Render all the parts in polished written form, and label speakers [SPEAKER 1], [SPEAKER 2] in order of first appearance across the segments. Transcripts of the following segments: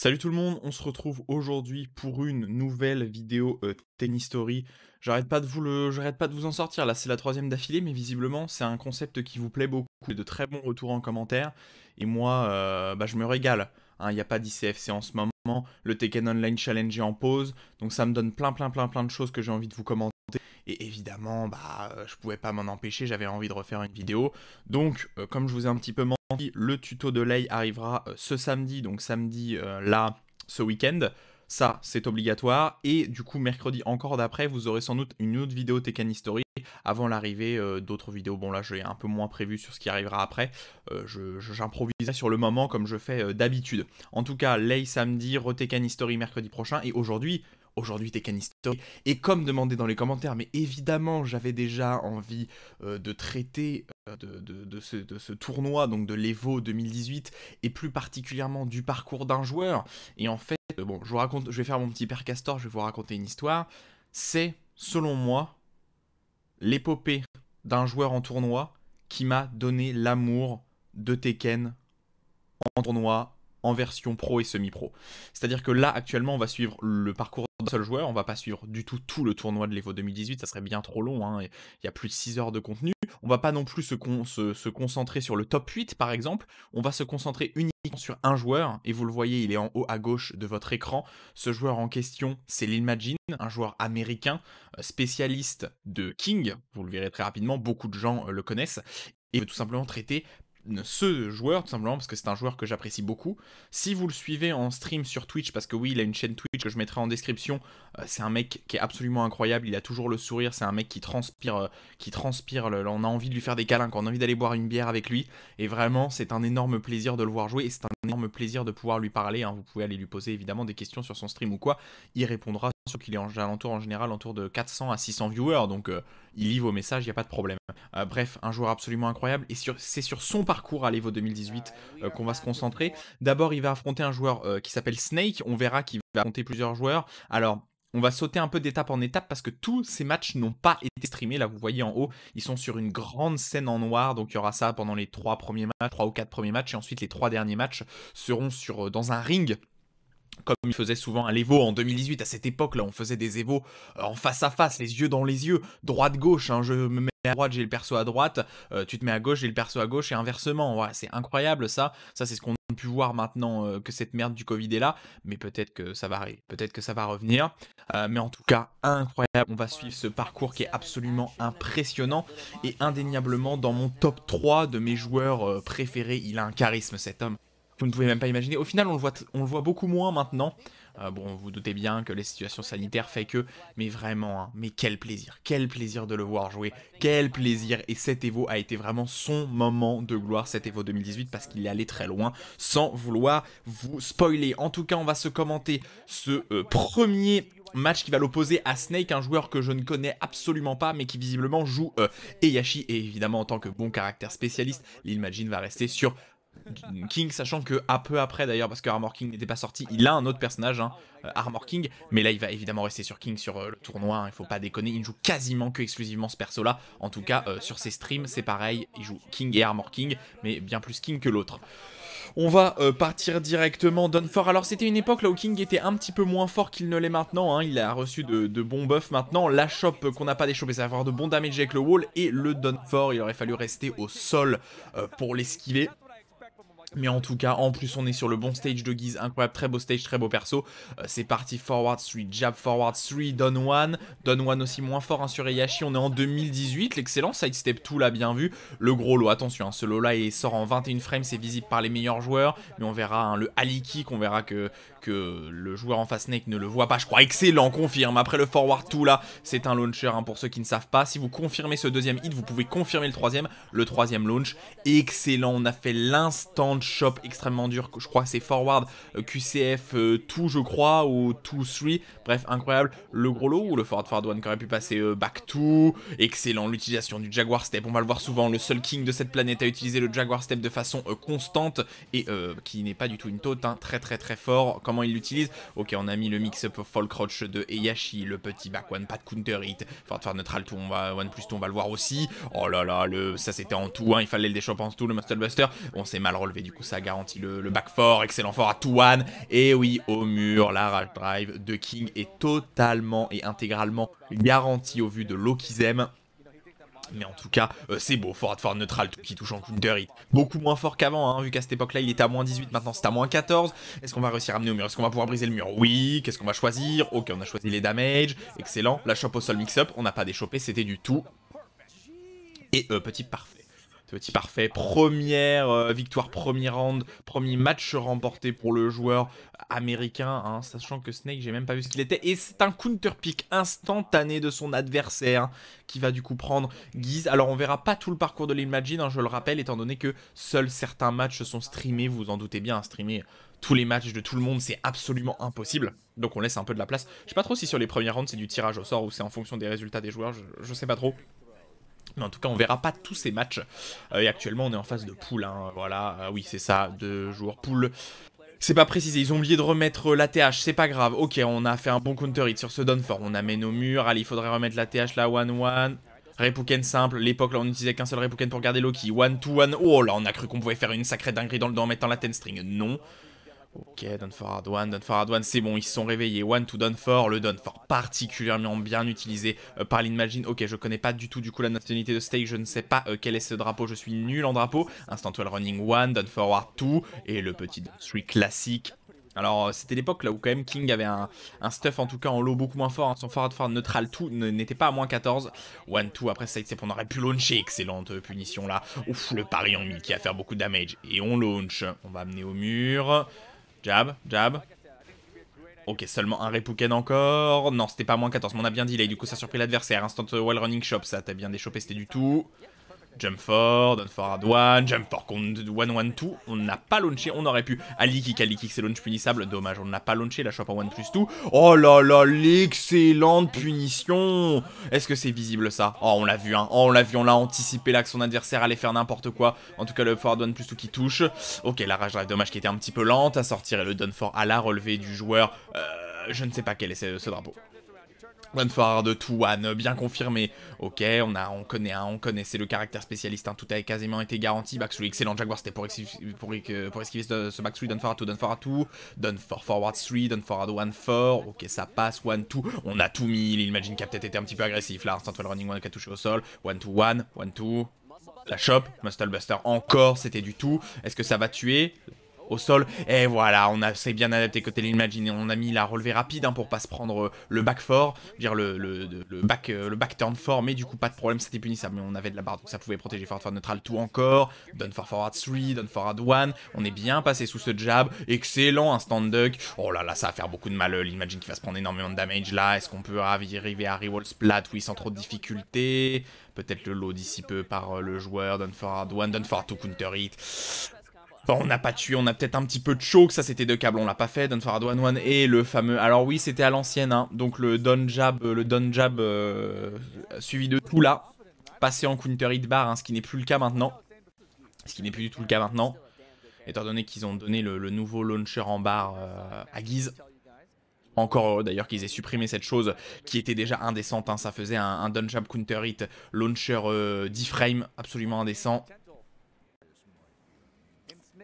[SPEAKER 1] Salut tout le monde, on se retrouve aujourd'hui pour une nouvelle vidéo Tennis Story. J'arrête pas de vous en sortir, là c'est la troisième d'affilée, mais visiblement c'est un concept qui vous plaît beaucoup, et de très bons retours en commentaire, et moi je me régale. Il n'y a pas d'ICFC en ce moment, le Tekken Online Challenge est en pause, donc ça me donne plein de choses que j'ai envie de vous commenter. Et évidemment, je pouvais pas m'en empêcher, j'avais envie de refaire une vidéo. Donc, comme je vous ai un petit peu menti, le tuto de Lei arrivera ce samedi, donc samedi là, ce week-end. Ça, c'est obligatoire. Et du coup, mercredi encore d'après, vous aurez sans doute une autre vidéo Tekken History avant l'arrivée d'autres vidéos. Bon, là, j'ai un peu moins prévu sur ce qui arrivera après. J'improviserai sur le moment comme je fais d'habitude. En tout cas, Lei samedi, Tekken History mercredi prochain. Et aujourd'hui Tekken History. Et comme demandé dans les commentaires, mais évidemment j'avais déjà envie de traiter de ce tournoi, donc de l'Evo 2018, et plus particulièrement du parcours d'un joueur. Et en fait, bon, je vais faire mon petit père Castor, je vais vous raconter une histoire. C'est, selon moi, l'épopée d'un joueur en tournoi qui m'a donné l'amour de Tekken en tournoi, en version pro et semi-pro. C'est-à-dire que là, actuellement, on va suivre le parcours d'un seul joueur, on va pas suivre du tout le tournoi de l'Evo 2018, ça serait bien trop long, hein, il y a plus de 6 heures de contenu. On va pas non plus se concentrer sur le top 8, par exemple, on va se concentrer uniquement sur un joueur, et vous le voyez, il est en haut à gauche de votre écran. Ce joueur en question, c'est l'Imagine, un joueur américain, spécialiste de King, vous le verrez très rapidement, beaucoup de gens le connaissent, et tout simplement traiter ce joueur, tout simplement, parce que c'est un joueur que j'apprécie beaucoup. Si vous le suivez en stream sur Twitch, parce que oui, il a une chaîne Twitch que je mettrai en description, c'est un mec qui est absolument incroyable, il a toujours le sourire, c'est un mec qui transpire, on a envie de lui faire des câlins, on a envie d'aller boire une bière avec lui, et vraiment, c'est un énorme plaisir de le voir jouer, et c'est un énorme plaisir de pouvoir lui parler, hein. Vous pouvez aller lui poser évidemment des questions sur son stream ou quoi, il répondra, sur qu'il est en général autour de 400 à 600 viewers, donc il lit vos messages, il n'y a pas de problème. Bref, un joueur absolument incroyable, et c'est sur son parcours à l'Evo 2018 qu'on va se concentrer. D'abord, il va affronter un joueur qui s'appelle Snake, on verra qu'il va affronter plusieurs joueurs. Alors, on va sauter un peu d'étape en étape parce que tous ces matchs n'ont pas été streamés. Là, vous voyez en haut, ils sont sur une grande scène en noir. Donc, il y aura ça pendant les 3 premiers matchs, 3 ou 4 premiers matchs. Et ensuite, les 3 derniers matchs seront dans un ring, comme il faisait souvent à l'Evo en 2018. À cette époque-là, on faisait des Evo en face à face, les yeux dans les yeux, droite-gauche. Hein, je me mets à droite, j'ai le perso à droite, tu te mets à gauche, j'ai le perso à gauche, et inversement. Voilà, c'est incroyable ça. Ça, c'est ce qu'on a pu voir maintenant que cette merde du Covid est là. Mais peut-être que ça va arriver, peut-être que ça va revenir. Mais en tout cas, incroyable. On va suivre ce parcours qui est absolument impressionnant et indéniablement dans mon top 3 de mes joueurs préférés. Il a un charisme, cet homme. Vous ne pouvez même pas imaginer. Au final, on le voit beaucoup moins maintenant. Bon, vous doutez bien que les situations sanitaires fait que, mais vraiment, hein, mais quel plaisir de le voir jouer, quel plaisir. Et cet Evo a été vraiment son moment de gloire, cet Evo 2018, parce qu'il est allé très loin, sans vouloir vous spoiler. En tout cas, on va se commenter ce premier match qui va l'opposer à Snake, un joueur que je ne connais absolument pas, mais qui visiblement joue Heihachi, et évidemment, en tant que bon caractère spécialiste, l'Imagine va rester sur King, sachant que un peu après d'ailleurs, parce que Armor King n'était pas sorti, il a un autre personnage, hein, Armor King, mais là il va évidemment rester sur King sur le tournoi, hein, il faut pas déconner, il ne joue quasiment que exclusivement ce perso là, en tout cas sur ses streams c'est pareil, il joue King et Armor King, mais bien plus King que l'autre. On va partir directement Dunfort. Alors c'était une époque là où King était un petit peu moins fort qu'il ne l'est maintenant, hein. Il a reçu de bons buffs maintenant. La shop qu'on n'a pas déchopé, ça va avoir de bons damage avec le wall, et le Dunfort, il aurait fallu rester au sol pour l'esquiver. Mais en tout cas, en plus on est sur le bon stage de Guise, incroyable, très beau stage, très beau perso. C'est parti, forward 3, jab forward 3, down 1. Down 1 aussi moins fort, hein, sur Heihachi, on est en 2018, l'excellent sidestep tout l'a bien vu. Le gros lot, attention, hein, ce lot là il sort en 21 frames, c'est visible par les meilleurs joueurs. Mais on verra, hein, le Ali kick, on verra que le joueur en face Snake ne le voit pas, je crois. Excellent, confirme, après le forward 2 là, c'est un launcher, hein, pour ceux qui ne savent pas. Si vous confirmez ce deuxième hit, vous pouvez confirmer le troisième launch. Excellent, on a fait l'instant shop extrêmement dur, je crois que c'est forward QCF 2 je crois, ou 2-3, bref incroyable. Le gros lot ou le forward 1 qui aurait pu passer back 2, excellent. L'utilisation du Jaguar Step, on va le voir souvent, le seul king de cette planète à utiliser le Jaguar Step de façon constante, et qui n'est pas du tout une taunt, hein, très fort. Comment il l'utilise? Ok, on a mis le mix-up fall crouch de Heihachi, le petit back one, pas de counter hit, forward neutral tout, on va 1 plus 2, on va le voir aussi. Oh là là, ça c'était en tout, hein, il fallait le déchop en tout, le Muscle Buster, on s'est mal relevé du coup ça garantit le back 4, excellent fort à 2-1. Et oui, au mur, la rage drive de King est totalement et intégralement garantie au vu de Lokizem. Mais en tout cas, c'est beau, forward neutral, tout qui touche en counter hit. Beaucoup moins fort qu'avant, hein, vu qu'à cette époque-là, il était à moins 18, maintenant c'est à moins 14. Est-ce qu'on va réussir à amener au mur? Est-ce qu'on va pouvoir briser le mur? Oui. Qu'est-ce qu'on va choisir? Ok, on a choisi les damage. Excellent. La chope au sol mix-up, on n'a pas déchopé, c'était du tout. Et petit parfait. Petit parfait, première victoire, premier round, premier match remporté pour le joueur américain, hein, sachant que Snake, j'ai même pas vu ce qu'il était. Et c'est un counter pick instantané de son adversaire qui va du coup prendre Guise. Alors on verra pas tout le parcours de l'Imagine, hein, je le rappelle, étant donné que seuls certains matchs sont streamés, vous vous en doutez bien, streamer tous les matchs de tout le monde, c'est absolument impossible. Donc on laisse un peu de la place. Je sais pas trop si sur les premiers rounds c'est du tirage au sort ou c'est en fonction des résultats des joueurs, je sais pas trop. Mais en tout cas, on verra pas tous ces matchs. Et actuellement, on est en phase de poule. Hein, voilà, oui, c'est ça, 2 joueurs poule. C'est pas précisé, ils ont oublié de remettre l'ATH, c'est pas grave. Ok, on a fait un bon counter hit sur ce Dunford. On amène au mur. Allez, il faudrait remettre l'ATH là, 1-1. Repuken simple, l'époque là on n'utilisait qu'un seul Repuken pour garder Loki. 1-2-1. Oh là, on a cru qu'on pouvait faire une sacrée dinguerie dans le dos en mettant la 10 string. Non. Ok, Dunford hard one, c'est bon, ils se sont réveillés. 1-2 Dunford, le Dunford particulièrement bien utilisé par l'Imagine. Ok, je connais pas du tout la nationalité de Stake, je ne sais pas quel est ce drapeau, je suis nul en drapeau. Instant well running 1, Dunford 2, et le petit Dun 3 classique. Alors c'était l'époque là où quand même King avait un stuff en tout cas en low beaucoup moins fort, hein. Son forward neutral tout n'était pas à moins 14. 1-2 après ça on aurait pu launcher, excellente punition là. Ouf, le pari en mid qui va faire beaucoup de damage. Et on launch, on va amener au mur. Jab, jab. Ok, seulement un Repuken encore. Non, c'était pas moins 14, mais on a bien delay. Du coup, ça a surpris l'adversaire. Instant well running shop, ça t'as bien déchopé, c'était du tout. Jump for, down for hard one, jump for 1-1-2. On n'a pas launché, on aurait pu. Ali kick, c'est launch punissable. Dommage, on n'a pas launché la shop en 1+2. Oh là là, l'excellente punition. Est-ce que c'est visible ça? Oh, on l'a vu, hein. Oh, on l'a vu, on l'a anticipé là que son adversaire allait faire n'importe quoi. En tout cas, le forward 1+2 qui touche. Ok, la rage drive, dommage qui était un petit peu lente à sortir. Et le down for à la relevée du joueur. Je ne sais pas quel est ce drapeau. One forward 2-1, bien confirmé. Ok, on connaît, c'est le caractère spécialiste, hein. Tout a quasiment été garanti. Backstreet, excellent. Jaguar, c'était pour esquiver ce backstreet. Done forward 2, done for forward 3, done forward 1-4. Ok, ça passe. 1-2. On a tout mis. L'Imagine qui a peut-être été un petit peu agressif là. Instant running 1 qui a touché au sol. 1-2-1, 1-2. La shop, Muscle Buster encore, c'était du tout. Est-ce que ça va tuer? Au sol, et voilà, on a c'est bien adapté côté l'Imagine, on a mis la relevée rapide, hein, pour pas se prendre le back fort, dire le back turn fort, mais du coup pas de problème, c'était punissable, mais on avait de la barre, donc ça pouvait protéger forward neutral tout encore. Done for forward 3, done forward 1, on est bien passé sous ce jab, excellent, instant duck. Oh là là, ça va faire beaucoup de mal, l'Imagine qui va se prendre énormément de damage là. Est-ce qu'on peut arriver à reroll splat? Oui, sans trop de difficulté. Peut-être le low d'ici peu par le joueur. Done forward 1, done forward 2 counter hit. Enfin, on n'a pas tué, on a peut-être un petit peu de choke, ça c'était 2 câbles, on l'a pas fait, Done forward 1-1 et le fameux... Alors oui, c'était à l'ancienne, hein, donc le down jab suivi de tout là, passé en counter hit bar, hein, ce qui n'est plus le cas maintenant. Ce qui n'est plus du tout le cas maintenant, étant donné qu'ils ont donné le nouveau launcher en bar à Guise. Encore heureux d'ailleurs qu'ils aient supprimé cette chose qui était déjà indécente, hein, ça faisait un down jab counter hit launcher 10 frames, absolument indécent.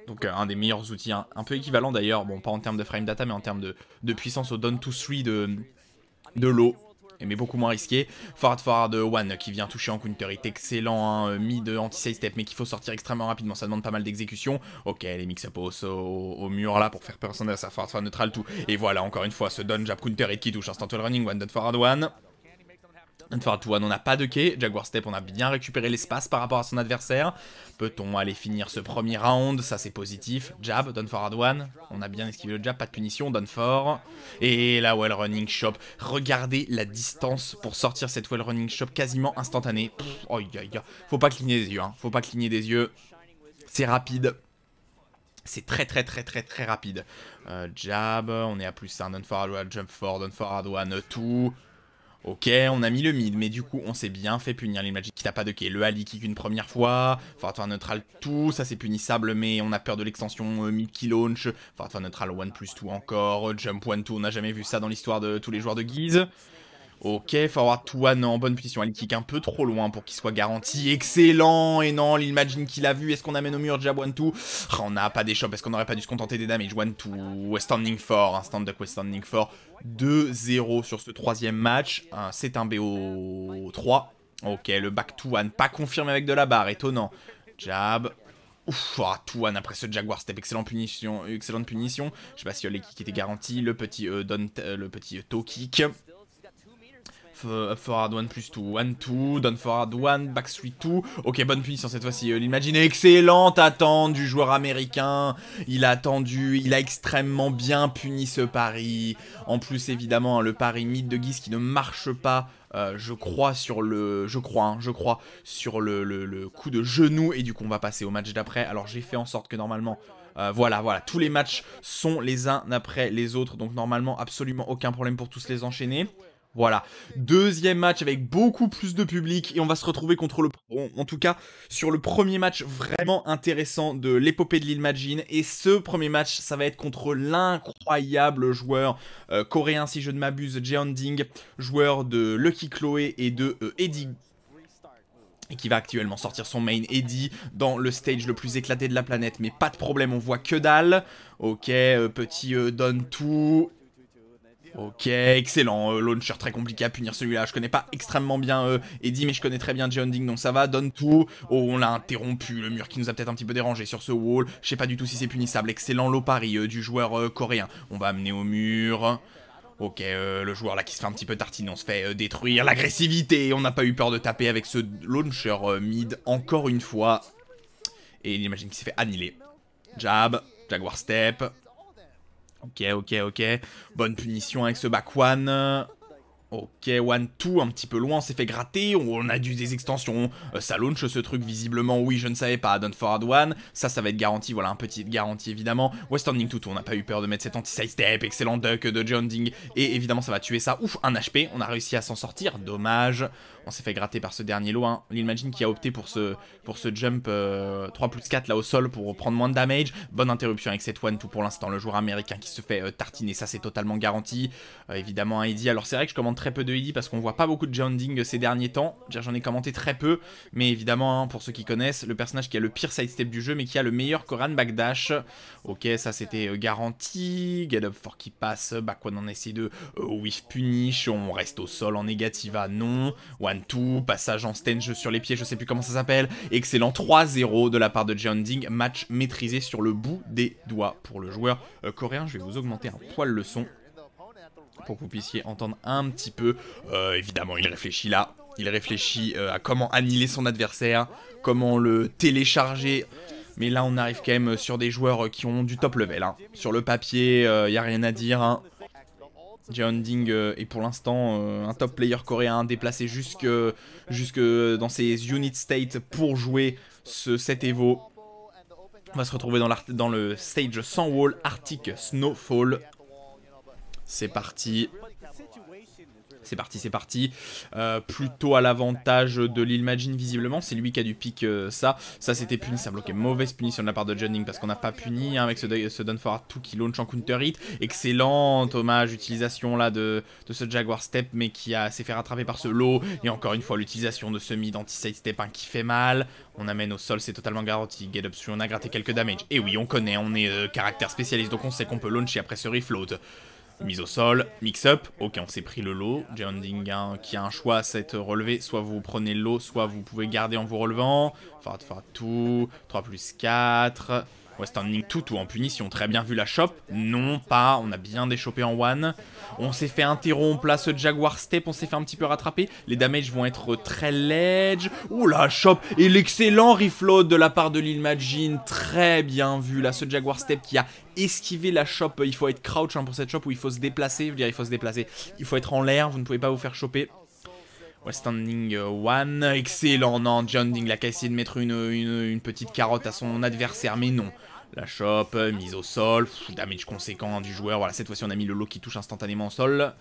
[SPEAKER 1] Donc un des meilleurs outils, hein. Un peu équivalent d'ailleurs, bon pas en termes de frame data mais en termes de puissance au down to 3 de low, mais beaucoup moins risqué. Forward 1 qui vient toucher en counter hit, excellent, hein, mid anti-side step mais qu'il faut sortir extrêmement rapidement, ça demande pas mal d'exécution. Ok, les mix-up au mur là pour faire peur à son adversaire, forward neutral tout. Et voilà encore une fois ce down jab counter hit qui touche, instant well running, one down forward 1. Forward 1, on n'a pas de quai. Jaguar Step, on a bien récupéré l'espace par rapport à son adversaire. Peut-on aller finir ce premier round? Ça, c'est positif. Jab, Done forward 1. On a bien esquivé le jab, pas de punition. Done for. Et la well running shop. Regardez la distance pour sortir cette well running shop quasiment instantanée. Oh, faut pas cligner des yeux, hein. Faut pas cligner des yeux. C'est rapide. C'est très rapide. Jab, on est à plus 1. Done forward 1, jump for, Done forward 1, tout. Ok, on a mis le mid, mais du coup, on s'est bien fait punir. l'Imagine qui n'a pas de quai. Le Ali kick une première fois. Forward neutral tout, ça c'est punissable, mais on a peur de l'extension mid qui launch. Forward neutral 1+2 encore. Jump 1-2, on n'a jamais vu ça dans l'histoire de tous les joueurs de Guise. Ok, forward to one en bonne position. Elle kick un peu trop loin pour qu'il soit garanti. Excellent. Et non, l'imagine qu'il a vu. Est-ce qu'on amène au mur jab 1-2? On n'a pas des shops. Est-ce qu'on n'aurait pas dû se contenter des damage 1-2? Standing 4. Un stand-up with standing 4. 2-0 sur ce troisième match. C'est un BO3. Ok, le back to one. Pas confirmé avec de la barre. Étonnant. Jab. Ouf, to one après ce Jaguar Step, excellente punition. Je sais pas si les kicks étaient garantis. Le petit toe kick. Forward 1 plus 2, 1-2, down forward 1, back 3-2. Ok, bonne punition cette fois-ci. L'imagine excellente attente du joueur américain. Il a attendu, il a extrêmement bien puni ce pari. En plus, évidemment, le pari mythe de Guise qui ne marche pas. Je crois sur le coup de genou. Et du coup, on va passer au match d'après. Alors, j'ai fait en sorte que normalement... voilà, tous les matchs sont les uns après les autres. Donc, normalement, absolument aucun problème pour tous les enchaîner. Voilà, deuxième match avec beaucoup plus de public et on va se retrouver contre en tout cas sur le premier match vraiment intéressant de l'épopée de l'Imagine. Et ce premier match, ça va être contre l'incroyable joueur coréen, si je ne m'abuse, Jeonding, joueur de Lucky Chloé et de Eddie. Et qui va actuellement sortir son main Eddie dans le stage le plus éclaté de la planète. Mais pas de problème, on voit que dalle. Ok, petit Don 2. Ok, excellent, launcher très compliqué à punir celui-là, je connais pas extrêmement bien Eddie, mais je connais très bien Jeonding, donc ça va, donne tout. Oh, on l'a interrompu, le mur qui nous a peut-être un petit peu dérangé sur ce wall, je sais pas du tout si c'est punissable, excellent low pari du joueur coréen. On va amener au mur, ok, le joueur là qui se fait un petit peu tartiner, on se fait détruire, l'agressivité, on n'a pas eu peur de taper avec ce launcher mid encore une fois. Et l'imagine qui s'est fait annihiler, jab, Jaguar Step. Ok. Bonne punition avec ce back one. Ok, 1-2, un petit peu loin, on s'est fait gratter, on a dû des extensions, ça launch ce truc visiblement, oui je ne savais pas, down forward 1, ça va être garanti, voilà un petit garantie évidemment, Westanding 2, on n'a pas eu peur de mettre cet anti-side step, excellent duck de Jeonding, et évidemment ça va tuer ça, ouf, un HP, on a réussi à s'en sortir, dommage, on s'est fait gratter par ce dernier lot, hein. L'Imagine qui a opté pour ce jump 3 plus 4 là au sol pour prendre moins de damage, bonne interruption avec cette 1-2 pour l'instant, le joueur américain qui se fait tartiner, ça c'est totalement garanti, évidemment un Eddie, alors c'est vrai que je commande très peu de Eddie parce qu'on voit pas beaucoup de Jeonding ces derniers temps. J'en ai commenté très peu, mais évidemment, hein, pour ceux qui connaissent, le personnage qui a le pire sidestep du jeu, mais qui a le meilleur Koran backdash. Ok, ça c'était garanti. Get up for qui passe, back one on essaie de whiff punish, on reste au sol en négativa, non. 1-2, passage en stange sur les pieds, je sais plus comment ça s'appelle. Excellent 3-0 de la part de Jeonding, match maîtrisé sur le bout des doigts pour le joueur coréen. Je vais vous augmenter un poil le son pour que vous puissiez entendre un petit peu. Évidemment, il réfléchit là. Il réfléchit à comment annihiler son adversaire, comment le télécharger. Mais là, on arrive quand même sur des joueurs qui ont du top level. Hein. Sur le papier, il n'y a rien à dire. Hein. Jeonding est pour l'instant un top player coréen déplacé jusque dans ses unit state pour jouer cet Evo. On va se retrouver dans le stage sans wall, Arctic Snowfall. C'est parti. C'est parti. Plutôt à l'avantage de l'Imagine visiblement. C'est lui qui a dû pick ça. Ça c'était punissable. Ok, mauvaise punition de la part de Jeonding parce qu'on n'a pas puni hein, avec ce down forward 2 qui launch en counter hit. Excellente hommage, utilisation là de ce Jaguar Step mais qui s'est fait rattraper par ce low. Et encore une fois l'utilisation de ce mid anti-side step qui fait mal. On amène au sol, c'est totalement garanti. Get up sur, on a gratté quelques damage. Et oui, on connaît, on est caractère spécialiste donc on sait qu'on peut launcher après ce refloat. Mise au sol, mix-up, ok on s'est pris le lot, Jeonding qui a un choix à s'être relevé, soit vous prenez le lot, soit vous pouvez garder en vous relevant, forward tout, 3 plus 4, Westanding tout en punition, très bien vu la shop, non pas, on a bien déchopé en one, on s'est fait interrompre là ce Jaguar Step, on s'est fait un petit peu rattraper, les damages vont être très ledge, ouh la shop, et l'excellent refloat de la part de l'Imagine, très bien vu là ce Jaguar Step qui a esquivé la shop, il faut être crouch hein, pour cette shop où il faut se déplacer, je veux dire il faut se déplacer, il faut être en l'air, vous ne pouvez pas vous faire choper. Westanding 1, excellent, non, Jeonding là qui a essayé de mettre une petite carotte à son adversaire, mais non. La shop, mise au sol, damage conséquent du joueur, voilà cette fois-ci on a mis le lot qui touche instantanément au sol.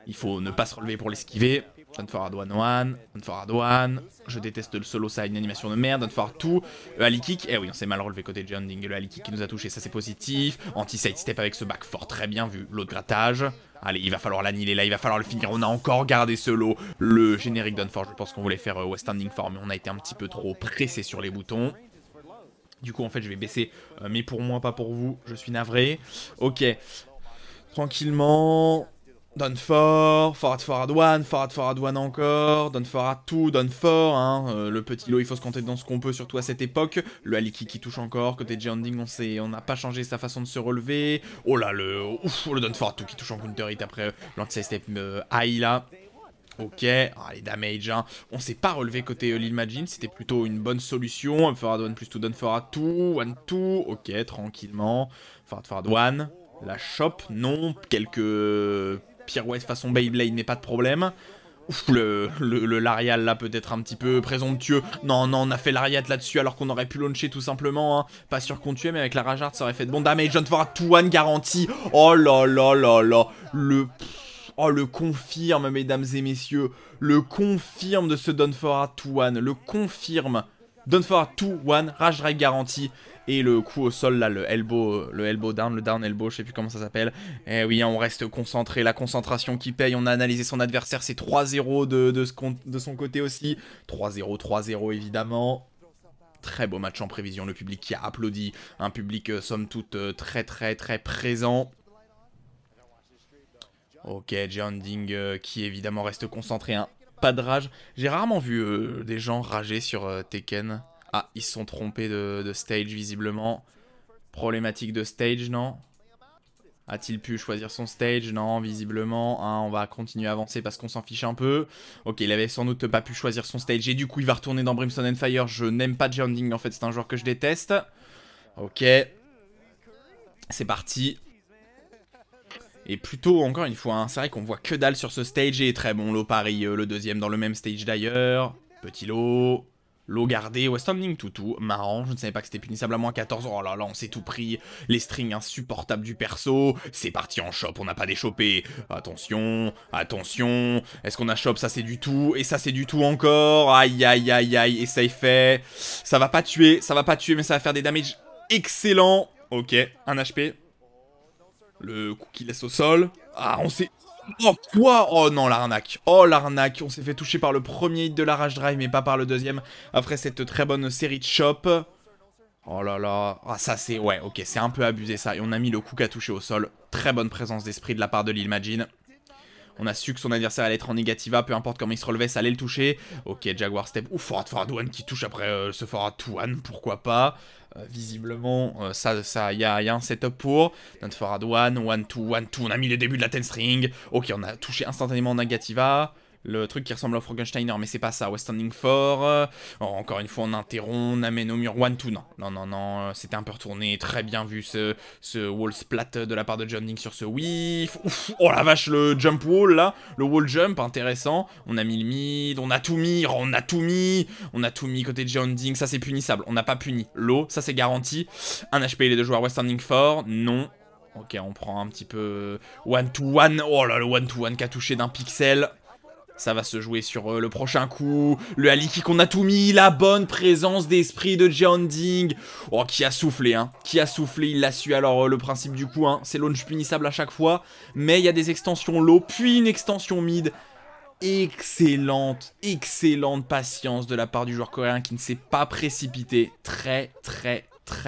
[SPEAKER 1] Il faut ne pas se relever pour l'esquiver. Down forward 1, down forward 1. Je déteste le solo, ça a une animation de merde. Down forward 2. Ali kick. Eh oui, on s'est mal relevé côté Jeonding. Le Ali kick qui nous a touché, ça c'est positif. Anti-side step avec ce back fort, très bien vu. L'autre grattage. Allez, il va falloir l'annihiler là, il va falloir le finir. On a encore gardé ce lot. Le générique d'Unforge, je pense qu'on voulait faire West Standing Form, mais on a été un petit peu trop pressé sur les boutons. Du coup, en fait, je vais baisser, mais pour moi, pas pour vous. Je suis navré. Ok. Tranquillement. Done for, forward 1, forward 1 encore, done forward 2, done for, hein, le petit lot il faut se compter dans ce qu'on peut, surtout à cette époque, le Aliki qui touche encore, côté Jeonding on n'a pas changé sa façon de se relever, oh là le done forward 2 qui touche en counter hit après l'anti-step high là, ok, les damage, hein. On s'est pas relevé côté Lil Majin, c'était plutôt une bonne solution, forward 1 plus 2, done forward 2, 1, 2, ok, tranquillement, forward 1, la shop, non, quelques... pirouette façon Beyblade, mais pas de problème. Ouf, le Lariat là peut-être un petit peu présomptueux. Non, non, on a fait l'Ariat là-dessus alors qu'on aurait pu launcher tout simplement. Hein. Pas sûr qu'on tuait, mais avec la Rage Art ça aurait fait de bon damage. John Forward 2-1 garantie. Oh là là là là. Le confirme, mesdames et messieurs. Le confirme de ce Don Forward 2-1. Le confirme. Don Forward 2-1, Rage Drive garantie. Et le coup au sol là, le elbow down, le down elbow, je sais plus comment ça s'appelle. Eh oui, on reste concentré, la concentration qui paye, on a analysé son adversaire, c'est 3-0 de son côté aussi. 3-0, 3-0 évidemment. Très beau match en prévision, le public qui a applaudi, un public somme toute très présent. Ok, Jeonding qui évidemment reste concentré, hein. Pas de rage. J'ai rarement vu des gens rager sur Tekken. Ah, ils se sont trompés de stage, visiblement. Problématique de stage, non? A-t-il pu choisir son stage? Non, visiblement. Hein, on va continuer à avancer parce qu'on s'en fiche un peu. Ok, il avait sans doute pas pu choisir son stage. Et du coup, il va retourner dans Brimstone and Fire. Je n'aime pas Jeonding, en fait, c'est un joueur que je déteste. Ok. C'est parti. Et plutôt, encore une fois, hein, c'est vrai qu'on voit que dalle sur ce stage. Et très bon lot Paris, le deuxième dans le même stage d'ailleurs. Petit lot. Lot gardé, West Standing toutou, marrant, je ne savais pas que c'était punissable à moins 14, oh là là, on s'est tout pris, les strings insupportables du perso, c'est parti en shop, on n'a pas déchopé, attention, attention, est-ce qu'on a shop, ça c'est du tout, et ça c'est du tout encore, aïe aïe aïe aïe, et ça est fait, ça va pas tuer, mais ça va faire des damages excellents, ok, 1 HP, le coup qui laisse au sol, ah on s'est... Oh quoi? Oh non l'arnaque. Oh l'arnaque. On s'est fait toucher par le premier hit de la Rage Drive mais pas par le deuxième. Après cette très bonne série de chop. Oh là là. Ah ça c'est... Ouais ok c'est un peu abusé ça. Et on a mis le coup à toucher au sol. Très bonne présence d'esprit de la part de Lil Majin. On a su que son adversaire allait être en négativa, peu importe comment il se relevait, ça allait le toucher. Ok, Jaguar Step, ou forward 1 qui touche après ce forward 2-1, pourquoi pas. Visiblement, il y a un setup pour. Notre forward 1, 1-2, 1-2, on a mis le début de la 10 string. Ok, on a touché instantanément en négativa. Le truc qui ressemble à Frankensteiner, mais c'est pas ça. West Standing 4. Encore une fois, on interrompt, on amène au mur 1-2. Non, non, non, non. C'était un peu retourné. Très bien vu ce wall splat de la part de Jeonding sur ce whiff. Ouf, oh la vache, le jump wall là. Le wall jump, intéressant. On a mis le mid, on a tout mis. Oh, on a tout mis. On a tout mis côté Jeonding. Ça, c'est punissable. On n'a pas puni. L'eau, ça, c'est garanti. 1 HP, les deux joueurs West Standing 4. Non. Ok, on prend un petit peu 1-2-1. Oh là, le 1-2-1 qui a touché d'un pixel. Ça va se jouer sur le prochain coup. Le Aliki qu'on a tout mis. La bonne présence d'esprit de Jeonding. Oh, qui a soufflé, hein. Qui a soufflé, il l'a su. Alors, le principe du coup, hein, c'est launch punissable à chaque fois. Mais il y a des extensions low, puis une extension mid. Excellente, excellente patience de la part du joueur coréen qui ne s'est pas précipité. Très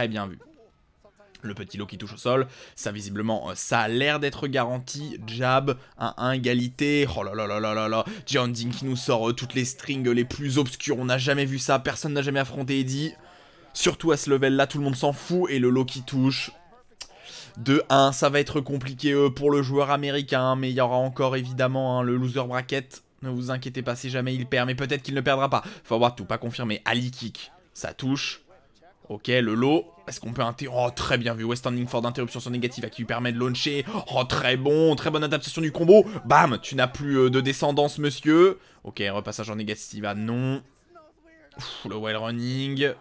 [SPEAKER 1] bien vu. Le petit lot qui touche au sol, ça visiblement, ça a l'air d'être garanti. Jab, 1-1, égalité. Oh là là là là là là. Jeonding qui nous sort toutes les strings les plus obscures. On n'a jamais vu ça, personne n'a jamais affronté Eddie. Surtout à ce level là, tout le monde s'en fout. Et le lot qui touche. 2-1, ça va être compliqué pour le joueur américain. Mais il y aura encore évidemment hein, le loser bracket. Ne vous inquiétez pas si jamais il perd. Mais peut-être qu'il ne perdra pas. Forward tout, pas confirmé. Ali kick, ça touche. Ok, le lot. Est-ce qu'on peut interrompre? Oh, très bien vu. West Standing Ford d'interruption sur négative qui lui permet de launcher. Oh, très bon. Très bonne adaptation du combo. Bam, tu n'as plus de descendance, monsieur. Ok, repassage en négative. Ah non. Ouf, le well running.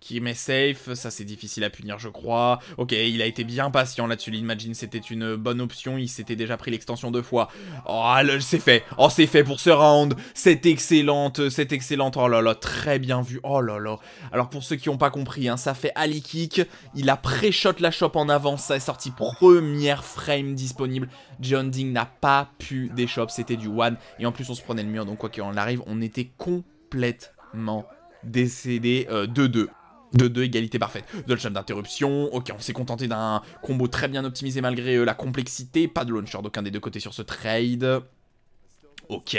[SPEAKER 1] qui met safe, ça c'est difficile à punir je crois. Ok, il a été bien patient là-dessus, l'Imagine c'était une bonne option, il s'était déjà pris l'extension 2 fois. Oh, c'est fait, oh c'est fait pour ce round, c'est excellente, oh là là, très bien vu, oh là là. Alors pour ceux qui n'ont pas compris, hein, ça fait Ali Kick, il a pré-shot la shop en avance, ça est sorti première frame disponible. John Ding n'a pas pu des shops, c'était du one, et en plus on se prenait le mur, donc quoi qu'il en arrive, on était complètement décédé 2-2. 2-2, égalité parfaite. Dodge d'interruption. Ok, on s'est contenté d'un combo très bien optimisé malgré la complexité. Pas de launcher d'aucun des deux côtés sur ce trade. Ok,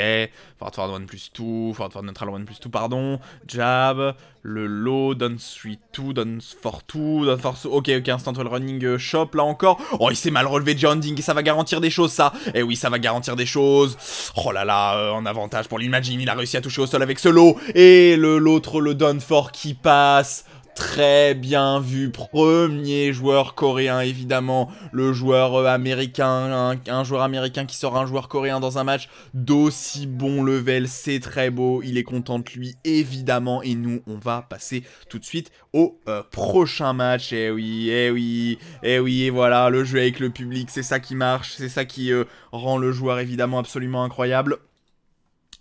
[SPEAKER 1] forward 1 plus 2, forward neutral 1 plus 2, pardon. Jab, le low, down 3-2, down 4-2, down 4 ok, instant wall running shop là encore. Oh, il s'est mal relevé John Ding et ça va garantir des choses ça. Eh oui, ça va garantir des choses. Oh là là, en avantage pour l'Imagine, il a réussi à toucher au sol avec ce low. Et l'autre, le down 4 qui passe. Très bien vu, premier joueur coréen évidemment, le joueur américain, un joueur américain qui sort un joueur coréen dans un match d'aussi bon level, c'est très beau, il est content de lui évidemment et nous on va passer tout de suite au prochain match, et oui, et voilà, le jeu avec le public, c'est ça qui marche, c'est ça qui rend le joueur évidemment absolument incroyable.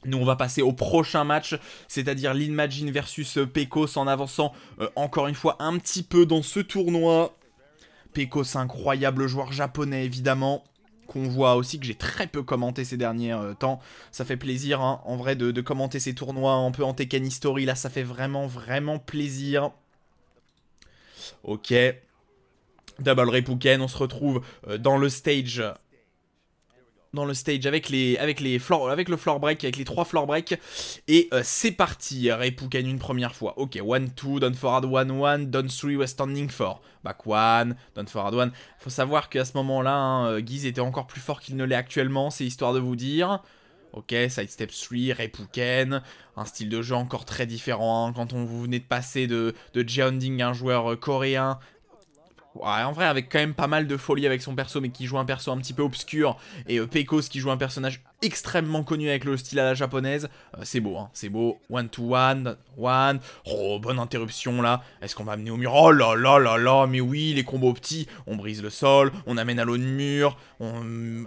[SPEAKER 1] Nous on va passer au prochain match, c'est-à-dire l'Imagine versus Pecos en avançant encore une fois un petit peu dans ce tournoi. Pecos, incroyable joueur japonais évidemment, qu'on voit aussi que j'ai très peu commenté ces derniers temps. Ça fait plaisir hein, en vrai de commenter ces tournois un peu en Tekken History, là ça fait vraiment plaisir. Ok, double Reppuken, on se retrouve dans le stage... avec le floor break, avec les 3 floor break. Et c'est parti, Reppuken une première fois. Ok, 1-2, down forward 1-1, down 3, west standing 4. Back 1, down forward 1. Faut savoir qu'à ce moment-là, hein, Guise était encore plus fort qu'il ne l'est actuellement, c'est histoire de vous dire. Ok, sidestep 3, Reppuken, un style de jeu encore très différent. Hein, quand vous venez de passer de Jeonding, un joueur coréen. Ouais, en vrai, avec quand même pas mal de folie avec son perso, mais qui joue un perso un petit peu obscur. Et Pecos qui joue un personnage extrêmement connu avec le style à la japonaise. C'est beau, hein, c'est beau. 1-2-1, 1. Oh, bonne interruption là. Est-ce qu'on va amener au mur? Oh là là là là, mais oui, les combos petits. On brise le sol, on amène à l'eau de mur.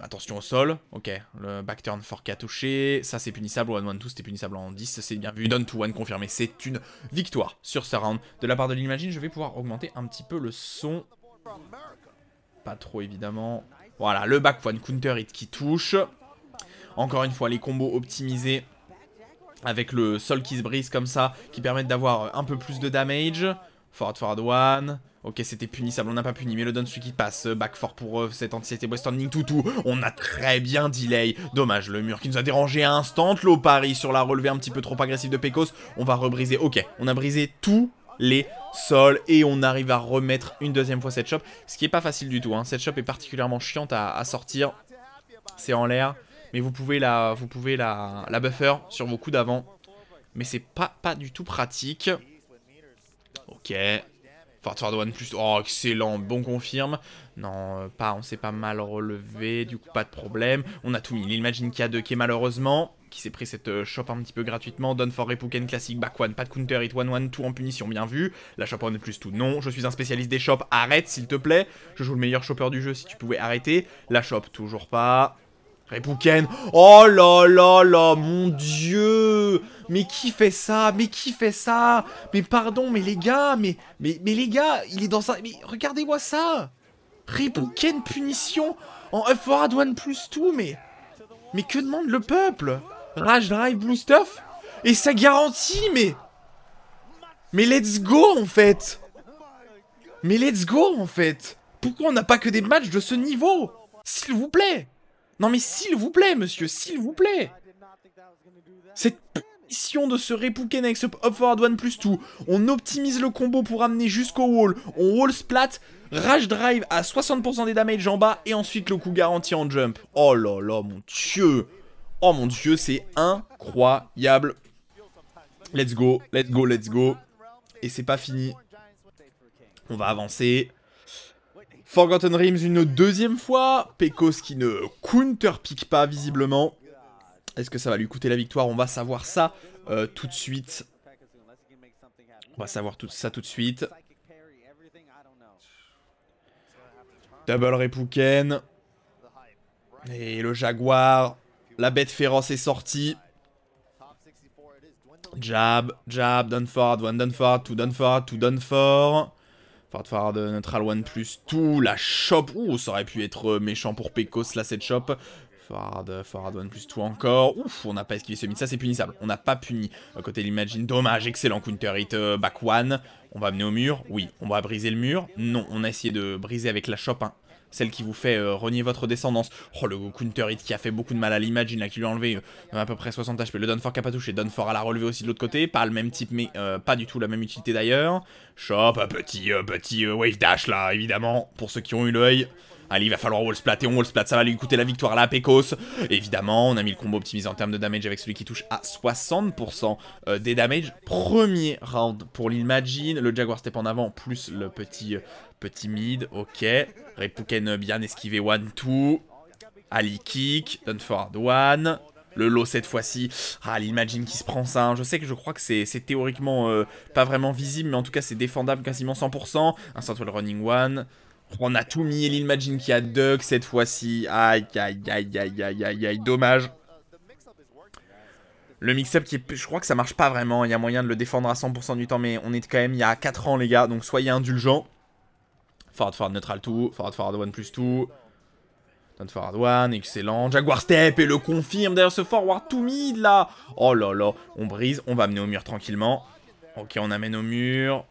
[SPEAKER 1] Attention au sol. Ok, le back turn 4K touché. Ça, c'est punissable. 1-1-2, c'était punissable en 10. C'est bien vu. Down to 1 confirmé. C'est une victoire sur ce round. De la part de l'Imagine, je vais pouvoir augmenter un petit peu le son. Pas trop évidemment. Voilà, le back one counter hit qui touche. Encore une fois, les combos optimisés avec le sol qui se brise comme ça, qui permettent d'avoir un peu plus de damage. Forward one. Ok, c'était punissable, on n'a pas puni, mais le down qui passe. Back 4 pour cette anti-cité West Standing Tutu. On a très bien delay. Dommage, le mur qui nous a dérangé à instant. Low pari sur la relevée un petit peu trop agressive de Pecos. On va rebriser. Ok, on a brisé tout les sols et on arrive à remettre une deuxième fois cette shop, ce qui est pas facile du tout hein. Cette shop est particulièrement chiante à sortir, c'est en l'air, mais vous pouvez la buffer sur vos coups d'avant, mais c'est pas du tout pratique. Ok, forward 1 plus, oh excellent, bon confirme. Non, on s'est pas mal relevé, du coup pas de problème. On a tout mis, l'Imagine qui a 2 qui est malheureusement, qui s'est pris cette shop un petit peu gratuitement. Down for Reppuken classique, back 1, pas de counter hit, 1-1, tout en punition, bien vu. La shop 1 plus tout, non. Je suis un spécialiste des shops, arrête s'il te plaît. Je joue le meilleur shopper du jeu si tu pouvais arrêter. La shop, toujours pas. Reppuken, oh là là là, mon dieu. Mais qui fait ça? Mais qui fait ça? Mais pardon, mais les gars, mais les gars, il est dans ça. Mais regardez-moi ça. Reppuken punition en forward 1 plus tout, mais que demande le peuple? Rage drive blue stuff? Et ça garantit, mais let's go en fait. Mais let's go en fait. Pourquoi on n'a pas que des matchs de ce niveau? S'il vous plaît. Non mais s'il vous plaît monsieur, s'il vous plaît. Cette punition de ce Reppuken avec ce up forward 1 plus 2. On optimise le combo pour amener jusqu'au wall. On wall splat. Rage drive à 60% des damage en bas. Et ensuite le coup garanti en jump. Oh là là mon dieu. Oh mon dieu, c'est incroyable. Let's go, let's go, let's go. Et c'est pas fini. On va avancer. Forgotten Realms une deuxième fois. Pecos qui ne counter-pick pas visiblement. Est-ce que ça va lui coûter la victoire? On va savoir ça tout de suite. On va savoir tout ça tout de suite. Double Repouken. Et le Jaguar. La bête féroce est sortie. Jab, jab, done forward, one done forward, two done forward, two done for. Forward, neutral one plus two. La chop. Ouh, ça aurait pu être méchant pour Pecos là, cette chop. Forward one plus two encore. Ouf, on n'a pas esquivé ce mid. Ça, c'est punissable. On n'a pas puni. À côté de l'imagine. Dommage, excellent counter hit back one. On va amener au mur. Oui, on va briser le mur. Non, on a essayé de briser avec la chop, hein. Celle qui vous fait renier votre descendance. Oh, le counter hit qui a fait beaucoup de mal à l'imagine, là, qui lui a enlevé à peu près 60 HP. Le Dunfort qui a pas touché. Dunfort à la relevé aussi de l'autre côté. Pas le même type, mais pas du tout la même utilité d'ailleurs. Chop, petit wave dash là, évidemment, pour ceux qui ont eu l'œil. Allez, il va falloir wall splat et on wall splat, ça va lui coûter la victoire là, Pecos. Évidemment, on a mis le combo optimisé en termes de damage avec celui qui touche à 60% des damage. Premier round pour l'Imagine, le Jaguar step en avant, plus le petit mid, ok. Repouken bien esquivé 1-2. Ali kick, done forward 1. Le low cette fois-ci. Ah, l'Imagine qui se prend ça. Hein. Je sais que je crois que c'est théoriquement pas vraiment visible, mais en tout cas c'est défendable quasiment 100%. Un Central Running 1. On a tout mis et l'Imagine qui a Duck cette fois-ci. Aïe, aïe, aïe, aïe, aïe, aïe, aïe, dommage. Le mix-up, je crois que ça marche pas vraiment. Il y a moyen de le défendre à 100% du temps, mais on est quand même il y a 4 ans, les gars. Donc soyez indulgents. Forward, neutral 2. Forward 1 plus 2. Down forward 1, excellent. Jaguar step et le confirme. D'ailleurs, ce forward tout mid là. Oh là là, on brise. On va amener au mur tranquillement. Ok, on amène au mur.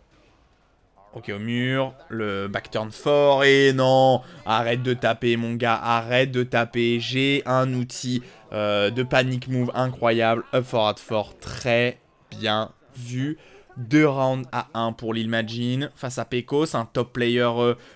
[SPEAKER 1] Ok, au mur, le back turn fort, et non, arrête de taper mon gars, arrête de taper, j'ai un outil de panic move incroyable, up forward fort, très bien vu. 2 rounds à 1 pour l'Imagine face à Pecos, un top player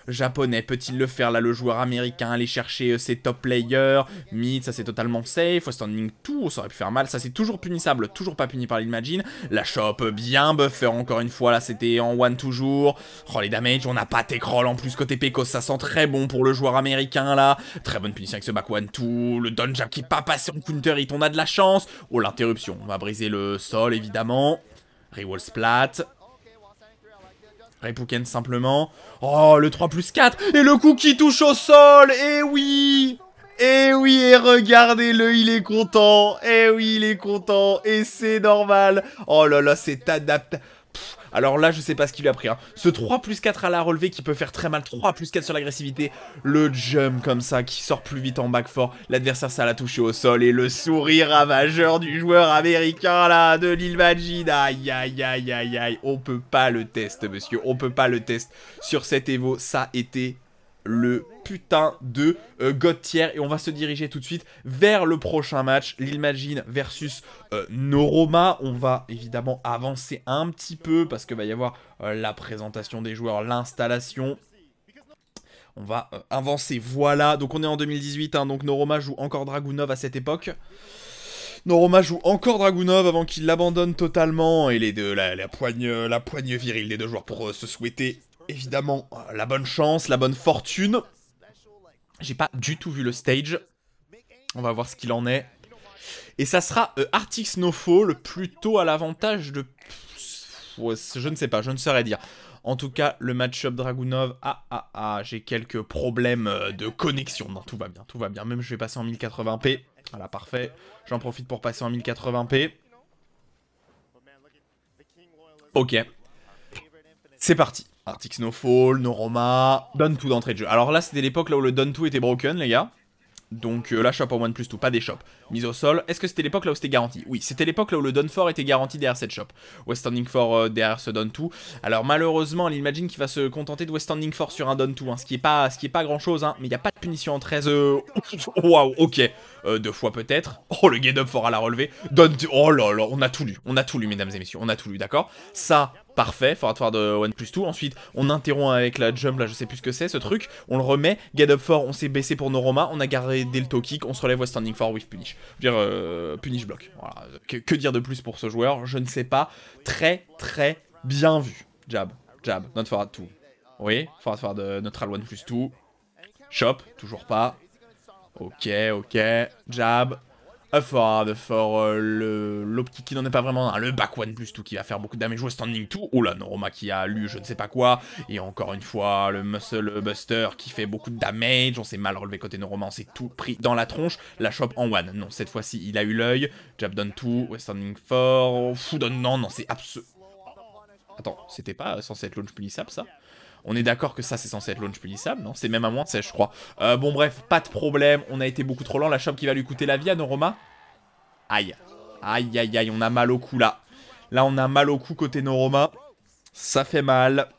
[SPEAKER 1] japonais. Peut-il le faire là, le joueur américain, aller chercher ses top players? Mid, ça c'est totalement safe. Standing 2, ça aurait pu faire mal. Ça c'est toujours punissable, toujours pas puni par l'Imagine. La shop bien buffer encore une fois. Là c'était en one toujours. Oh les damage, on n'a pas Techroll en plus côté Pecos. Ça sent très bon pour le joueur américain là. Très bonne punition avec ce back one 2. Le down jab qui est pas passé en counter hit, on a de la chance. Oh l'interruption, on va briser le sol évidemment. Rewall splat. Repouken simplement. Oh, le 3 plus 4. Et le coup qui touche au sol. Et oui. Et oui, et regardez-le, il est content. Et oui, il est content. Et c'est normal. Oh là là, c'est adapté. Alors là, je sais pas ce qu'il lui a pris. Hein. Ce 3 plus 4 à la relevée qui peut faire très mal. 3 plus 4 sur l'agressivité. Le jump comme ça qui sort plus vite en back four. L'adversaire, ça l'a touché au sol. Et le sourire ravageur du joueur américain là, de l'Imagine. Aïe, aïe, aïe, aïe, aïe. On peut pas le test, monsieur. On peut pas le test. Sur cet Evo, ça a été le putain de God tier. Et on va se diriger tout de suite vers le prochain match, l'Imagine versus Noroma. On va évidemment avancer un petit peu parce que va y avoir la présentation des joueurs, l'installation. On va avancer, voilà. Donc on est en 2018, hein, donc Noroma joue encore Dragunov à cette époque. Noroma joue encore Dragunov avant qu'il l'abandonne totalement. Et les deux, la poigne virile des deux joueurs pour se souhaiter évidemment la bonne chance, la bonne fortune. J'ai pas du tout vu le stage. On va voir ce qu'il en est. Et ça sera Arctic Snowfall plutôt à l'avantage de... je ne sais pas, je ne saurais dire. En tout cas, le match-up Dragunov... j'ai quelques problèmes de connexion. Non, tout va bien, tout va bien. Même je vais passer en 1080p. Voilà, parfait. J'en profite pour passer en 1080p. Ok. C'est parti. Arctic Snowfall, Noroma, Done 2 d'entrée de jeu. Alors là, c'était l'époque là où le Done 2 était broken, les gars. Donc là, shop en 1 plus 2, pas des shops. Mise au sol. Est-ce que c'était l'époque là où c'était garanti? Oui, c'était l'époque là où le Done 4 était garanti derrière cette shop. West Standing 4 derrière ce Done 2. Alors malheureusement, l'Imagine qui va se contenter de West Standing 4 sur un Done 2, hein, ce qui est pas grand chose, hein, mais il n'y a pas de punition en 13. Waouh, ok. 2 fois peut-être. Oh, le get up fort à la relevée. Done 2. Oh là là, on a tout lu, mesdames et messieurs, on a tout lu, d'accord? Ça, parfait, forward de 1 plus 2. Ensuite, on interrompt avec la jump, là, je sais plus ce que c'est, ce truc. On le remet. Get up fort, on s'est baissé pour Noroma. On a gardé le toe kick. On se relève West Standing 4 with punish. Je veux dire, punish block. Voilà. Que dire de plus pour ce joueur? Je ne sais pas. Très, très bien vu. Jab, not forward 2. Oui, forward de neutral 1 plus 2. Chop, toujours pas. Ok, jab. Forward for le low kick qui n'en est pas vraiment un, le back one plus tout qui va faire beaucoup de damage au standing 2. Oula, Noroma qui a lu je ne sais pas quoi. Et encore une fois, le muscle buster qui fait beaucoup de damage. On s'est mal relevé côté Noroma, on s'est tout pris dans la tronche. La shop en one. Non, cette fois-ci, il a eu l'œil. Jab down 2, West standing 4. Fou down, non, c'est absolu. Attends, c'était pas censé être launch punissable ça? On est d'accord que ça c'est censé être launch punissable, non? C'est même à moins sèche, je crois. Bon bref, pas de problème, on a été beaucoup trop lent. La shop qui va lui coûter la vie à Noroma. Aïe. Aïe, aïe, aïe, on a mal au cou là. Là, on a mal au cou côté Noroma. Ça fait mal.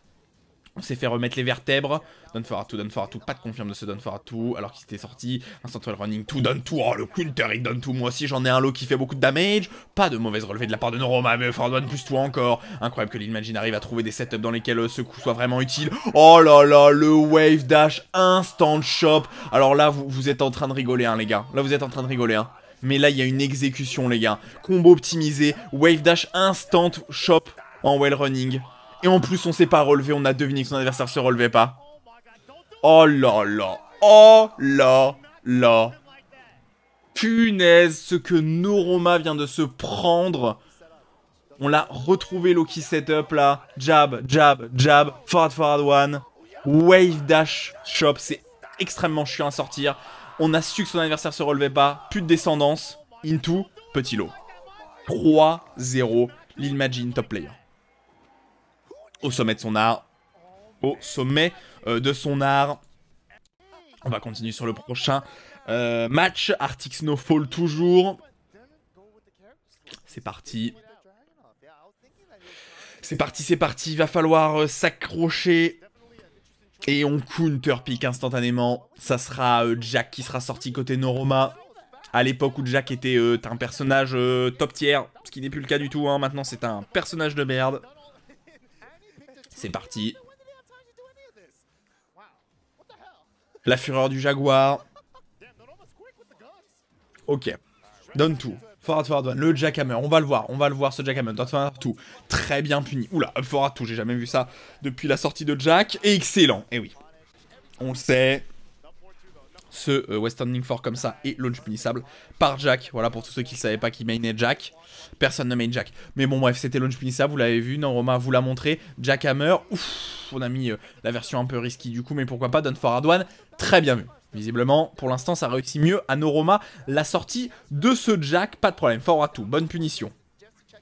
[SPEAKER 1] On s'est fait remettre les vertèbres. Down for tout. Pas de confirme de ce down for tout. Alors qu'il était sorti. Instant well running tout, down tout. Oh, le counter, il donne tout. Moi aussi, j'en ai un lot qui fait beaucoup de damage. Pas de mauvaise relevée de la part de Noroma. Mais for one plus tout encore. Incroyable que l'Imagine arrive à trouver des setups dans lesquels ce coup soit vraiment utile. Oh là là, le wave dash instant shop. Alors là, vous êtes en train de rigoler, hein, les gars. Là, vous êtes en train de rigoler, hein. Mais là, il y a une exécution, les gars. Combo optimisé. Wave dash instant shop en well running. Et en plus, on s'est pas relevé, on a deviné que son adversaire se relevait pas. Oh là là. Oh là là. Punaise, ce que Noroma vient de se prendre. On l'a retrouvé, Loki setup là. Jab, jab, jab. Forward one. Wave dash shop. C'est extrêmement chiant à sortir. On a su que son adversaire se relevait pas. Plus de descendance. Into. Petit lot. 3-0. L'Imagine top player. Au sommet de son art. Au sommet de son art. On va continuer sur le prochain match. Arctic Snowfall toujours. C'est parti. C'est parti, c'est parti. Il va falloir s'accrocher. Et on counter pick instantanément. Ça sera Jack qui sera sorti côté Noroma. À l'époque où Jack était un personnage top tier. Ce qui n'est plus le cas du tout. Hein. Maintenant c'est un personnage de merde. C'est parti. La fureur du jaguar. Ok. Donne tout. Forward one. Le jackhammer. On va le voir ce jackhammer. Down forward tout. Très bien puni. Oula, up forward tout. J'ai jamais vu ça depuis la sortie de Jack. Et excellent. Et oui. On le sait. Ce West Standing 4 comme ça est launch punissable par Jack. Voilà pour tous ceux qui ne savaient pas qui mainait Jack. Personne ne main Jack. Mais bon bref, c'était launch punissable, vous l'avez vu, Noroma vous l'a montré. Jackhammer, ouf, on a mis la version un peu risky du coup, mais pourquoi pas, Down forward one, très bien vu. Visiblement, pour l'instant, ça réussit mieux à Noroma. La sortie de ce Jack, pas de problème. Forward 2, bonne punition.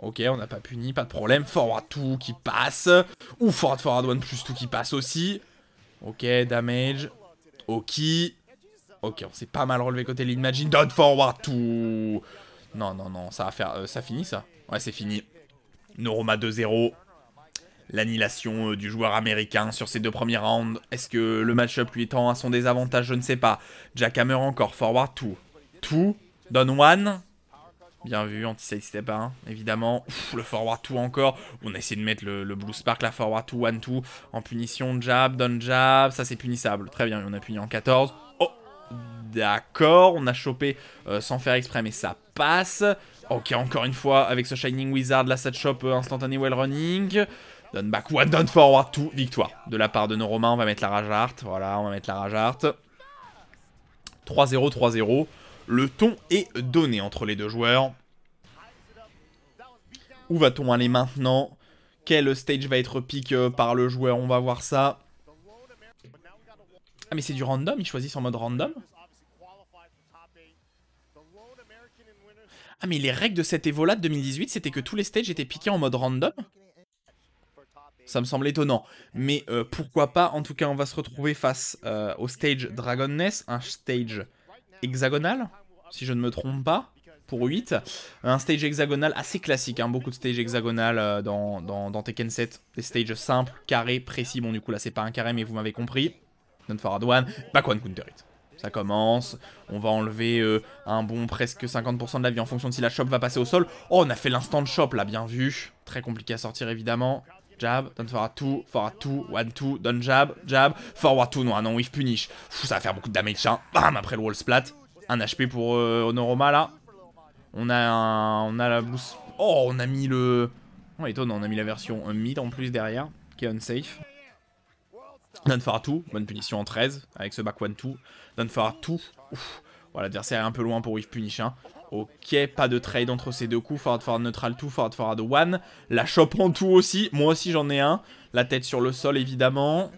[SPEAKER 1] Ok, on n'a pas puni, pas de problème. Forward 2 qui passe. Ou forward one plus 2 qui passe aussi. Ok, damage. Ok. Ok, on s'est pas mal relevé côté l'Imagine. Down forward tout. Non, non, non, ça va faire... ça finit ça? Ouais, c'est fini. Noroma 2-0. L'annihilation du joueur américain sur ces deux premiers rounds. Est-ce que le match-up lui étant à son désavantage? Je ne sais pas. Jackhammer encore, forward tout. Tout. Down one. Bien vu, anti-side step 1, évidemment. Ouf, le forward 2 encore. On a essayé de mettre le Blue Spark, la forward 2, 1-2. En punition, jab, down jab. Ça, c'est punissable. Très bien, on a puni en 14. Oh, d'accord. On a chopé sans faire exprès, mais ça passe. Ok, encore une fois, avec ce Shining Wizard, la set shop instantané well running. Down back one, down forward 2. Victoire de la part de Noroma. On va mettre la Rage Art. Voilà, on va mettre la Rage Art. 3-0, 3-0. Le ton est donné entre les deux joueurs. Où va-t-on aller maintenant? Quel stage va être pick par le joueur? On va voir ça. Ah mais c'est du random? Ils choisissent en mode random? Ah mais les règles de cette Evola de 2018 c'était que tous les stages étaient piqués en mode random? Ça me semble étonnant. Mais pourquoi pas? En tout cas on va se retrouver face au stage Dragon Nest. Un stage hexagonal, si je ne me trompe pas, pour 8. Un stage hexagonal assez classique, hein, beaucoup de stages hexagonal dans Tekken 7. Des stages simples, carrés, précis. Bon, du coup, là, c'est pas un carré, mais vous m'avez compris. Down forward one, back one counter it. Ça commence, on va enlever un bon presque 50% de la vie en fonction de si la shop va passer au sol. Oh, on a fait l'instant shop, là, bien vu. Très compliqué à sortir, évidemment. Jab, down forward 2, 1-2, down jab, jab, forward 2, non, whiff punish. Pff, ça va faire beaucoup de damage, hein. Bam, après le wall splat. Un HP pour Noroma, là. On a la boost. Oh, on a mis le... Oh, étonnant, on a mis la version mid en plus derrière, qui est unsafe. Down forward 2, bonne punition en 13, avec ce back 1-2. Down forward 2, ouf. Voilà, l'adversaire est un peu loin pour whiff punish. Hein. Ok, pas de trade entre ces deux coups. Forward, forward, neutral 2, forward, forward 1. La chope en tout aussi. Moi aussi, j'en ai un. La tête sur le sol, évidemment.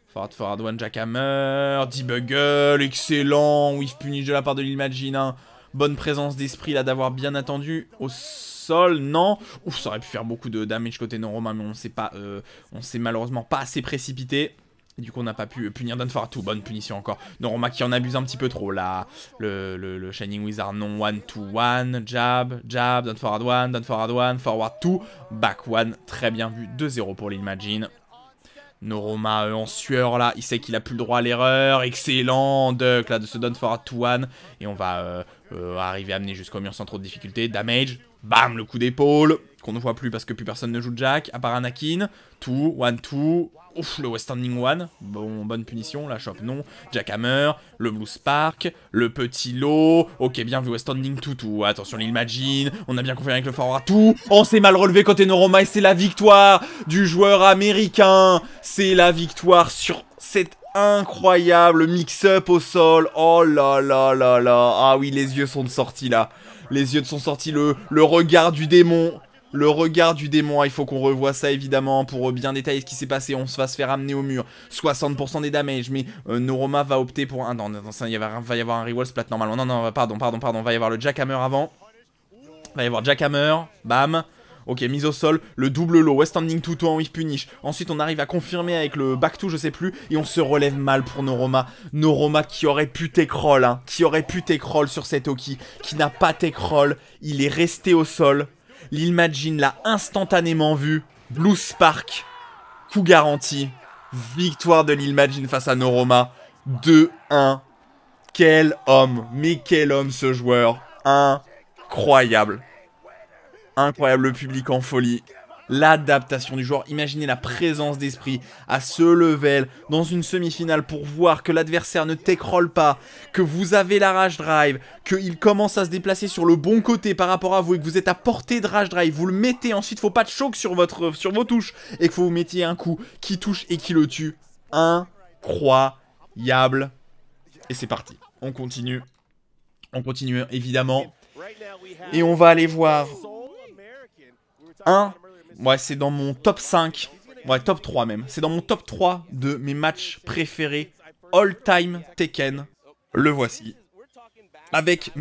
[SPEAKER 1] Forward, forward 1, jackhammer. Debuggle, excellent. Whiff punish de la part de l'Imagine. Hein. Bonne présence d'esprit, là, d'avoir bien attendu au sol. Non. Ouf, ça aurait pu faire beaucoup de damage côté Noroma, mais on s'est malheureusement pas assez précipité. Et du coup, on n'a pas pu punir Down for 2. Bonne punition encore. Noroma qui en abuse un petit peu trop. Là, le Shining Wizard non 1-2-1. Jab, jab, Down forward 1, forward 2, back 1. Très bien vu. 2-0 pour l'Imagine. Noroma en sueur là. Il sait qu'il a plus le droit à l'erreur. Excellent duck là de ce Down forward 2-1. Et on va arriver à amener jusqu'au mur sans trop de difficulté. Damage. Bam, le coup d'épaule. Qu'on ne voit plus parce que plus personne ne joue Jack. À part Anakin. 2, 1-2. Ouf, le West Standing One, bon, bonne punition, la chope non, Jackhammer, le Blue Spark, le petit lot, ok, bien vu, West Standing 2, attention l'Imagine, on a bien confirmé avec le forward 2, on s'est mal relevé côté Noroma et c'est la victoire du joueur américain, c'est la victoire sur cette incroyable mix-up au sol, oh là là là là, ah oui, les yeux sont sortis là, les yeux sont sortis, le regard du démon. Le regard du démon, il faut qu'on revoie ça évidemment pour bien détailler ce qui s'est passé. On va se faire amener au mur. 60% des damages, mais Noroma va opter pour un... Non, ça, va y avoir un reroll splat normalement. Non, pardon. Va y avoir le jackhammer avant. Va y avoir jackhammer, bam. Ok, mise au sol, le double low, West Standing 2 en whiff punish. Ensuite, on arrive à confirmer avec le back 2, je sais plus. Et on se relève mal pour Noroma. Noroma qui aurait pu take roll, hein. Qui aurait pu take roll sur cette Oki. Qui n'a pas take roll. Il est resté au sol. L'Imagine l'a instantanément vu. Blue Spark. Coup garanti. Victoire de l'Imagine face à Noroma. 2-1. Quel homme. Mais quel homme ce joueur. Incroyable. Incroyable, le public en folie. L'adaptation du joueur, imaginez la présence d'esprit à ce level dans une semi-finale pour voir que l'adversaire ne take-roll pas, que vous avez la rage drive, qu'il commence à se déplacer sur le bon côté par rapport à vous et que vous êtes à portée de rage drive, vous le mettez, ensuite faut pas de choc sur vos touches et que vous mettiez un coup qui touche et qui le tue. Incroyable. Et c'est parti, on continue évidemment et on va aller voir ouais, c'est dans mon top 5. Ouais, top 3 même. C'est dans mon top 3 de mes matchs préférés all-time Tekken. Le voici. Avec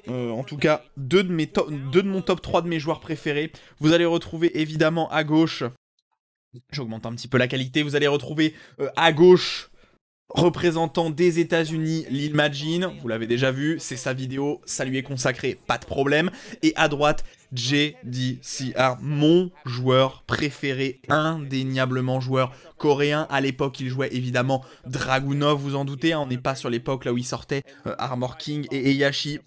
[SPEAKER 1] en tout cas, deux de mon top 3 de mes joueurs préférés. Vous allez retrouver évidemment à gauche. J'augmente un petit peu la qualité. Vous allez retrouver à gauche, représentant des États-Unis, l'Imagine. Vous l'avez déjà vu, c'est sa vidéo, ça lui est consacré, pas de problème. Et à droite, JDCR, mon joueur préféré, indéniablement joueur coréen. À l'époque, il jouait évidemment Dragunov, vous en doutez, hein, on n'est pas sur l'époque là où il sortait Armor King et Heihachi.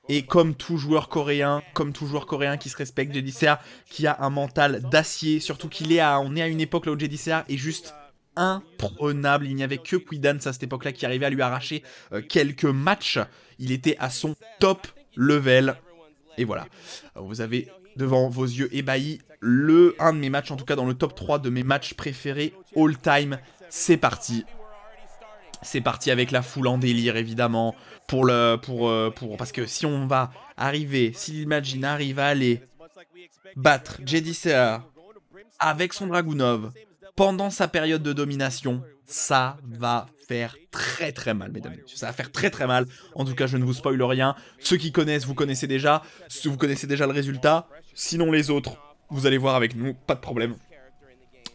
[SPEAKER 1] Et comme tout joueur coréen qui se respecte, JDCR, qui a un mental d'acier, surtout on est à une époque là où JDCR est juste imprenable. Il n'y avait que Quidance à cette époque-là qui arrivait à lui arracher quelques matchs. Il était à son top level. Et voilà, vous avez devant vos yeux ébahis un de mes matchs, en tout cas dans le top 3 de mes matchs préférés all time. C'est parti. C'est parti avec la foule en délire évidemment. Parce que si on va arriver, si l'Imagine arrive à aller battre JDCR avec son Dragunov pendant sa période de domination, ça va faire très très mal, mesdames et messieurs. Ça va faire très très mal. En tout cas, je ne vous spoil rien. Ceux qui connaissent, vous connaissez déjà. Vous connaissez déjà le résultat. Sinon, les autres, vous allez voir avec nous. Pas de problème.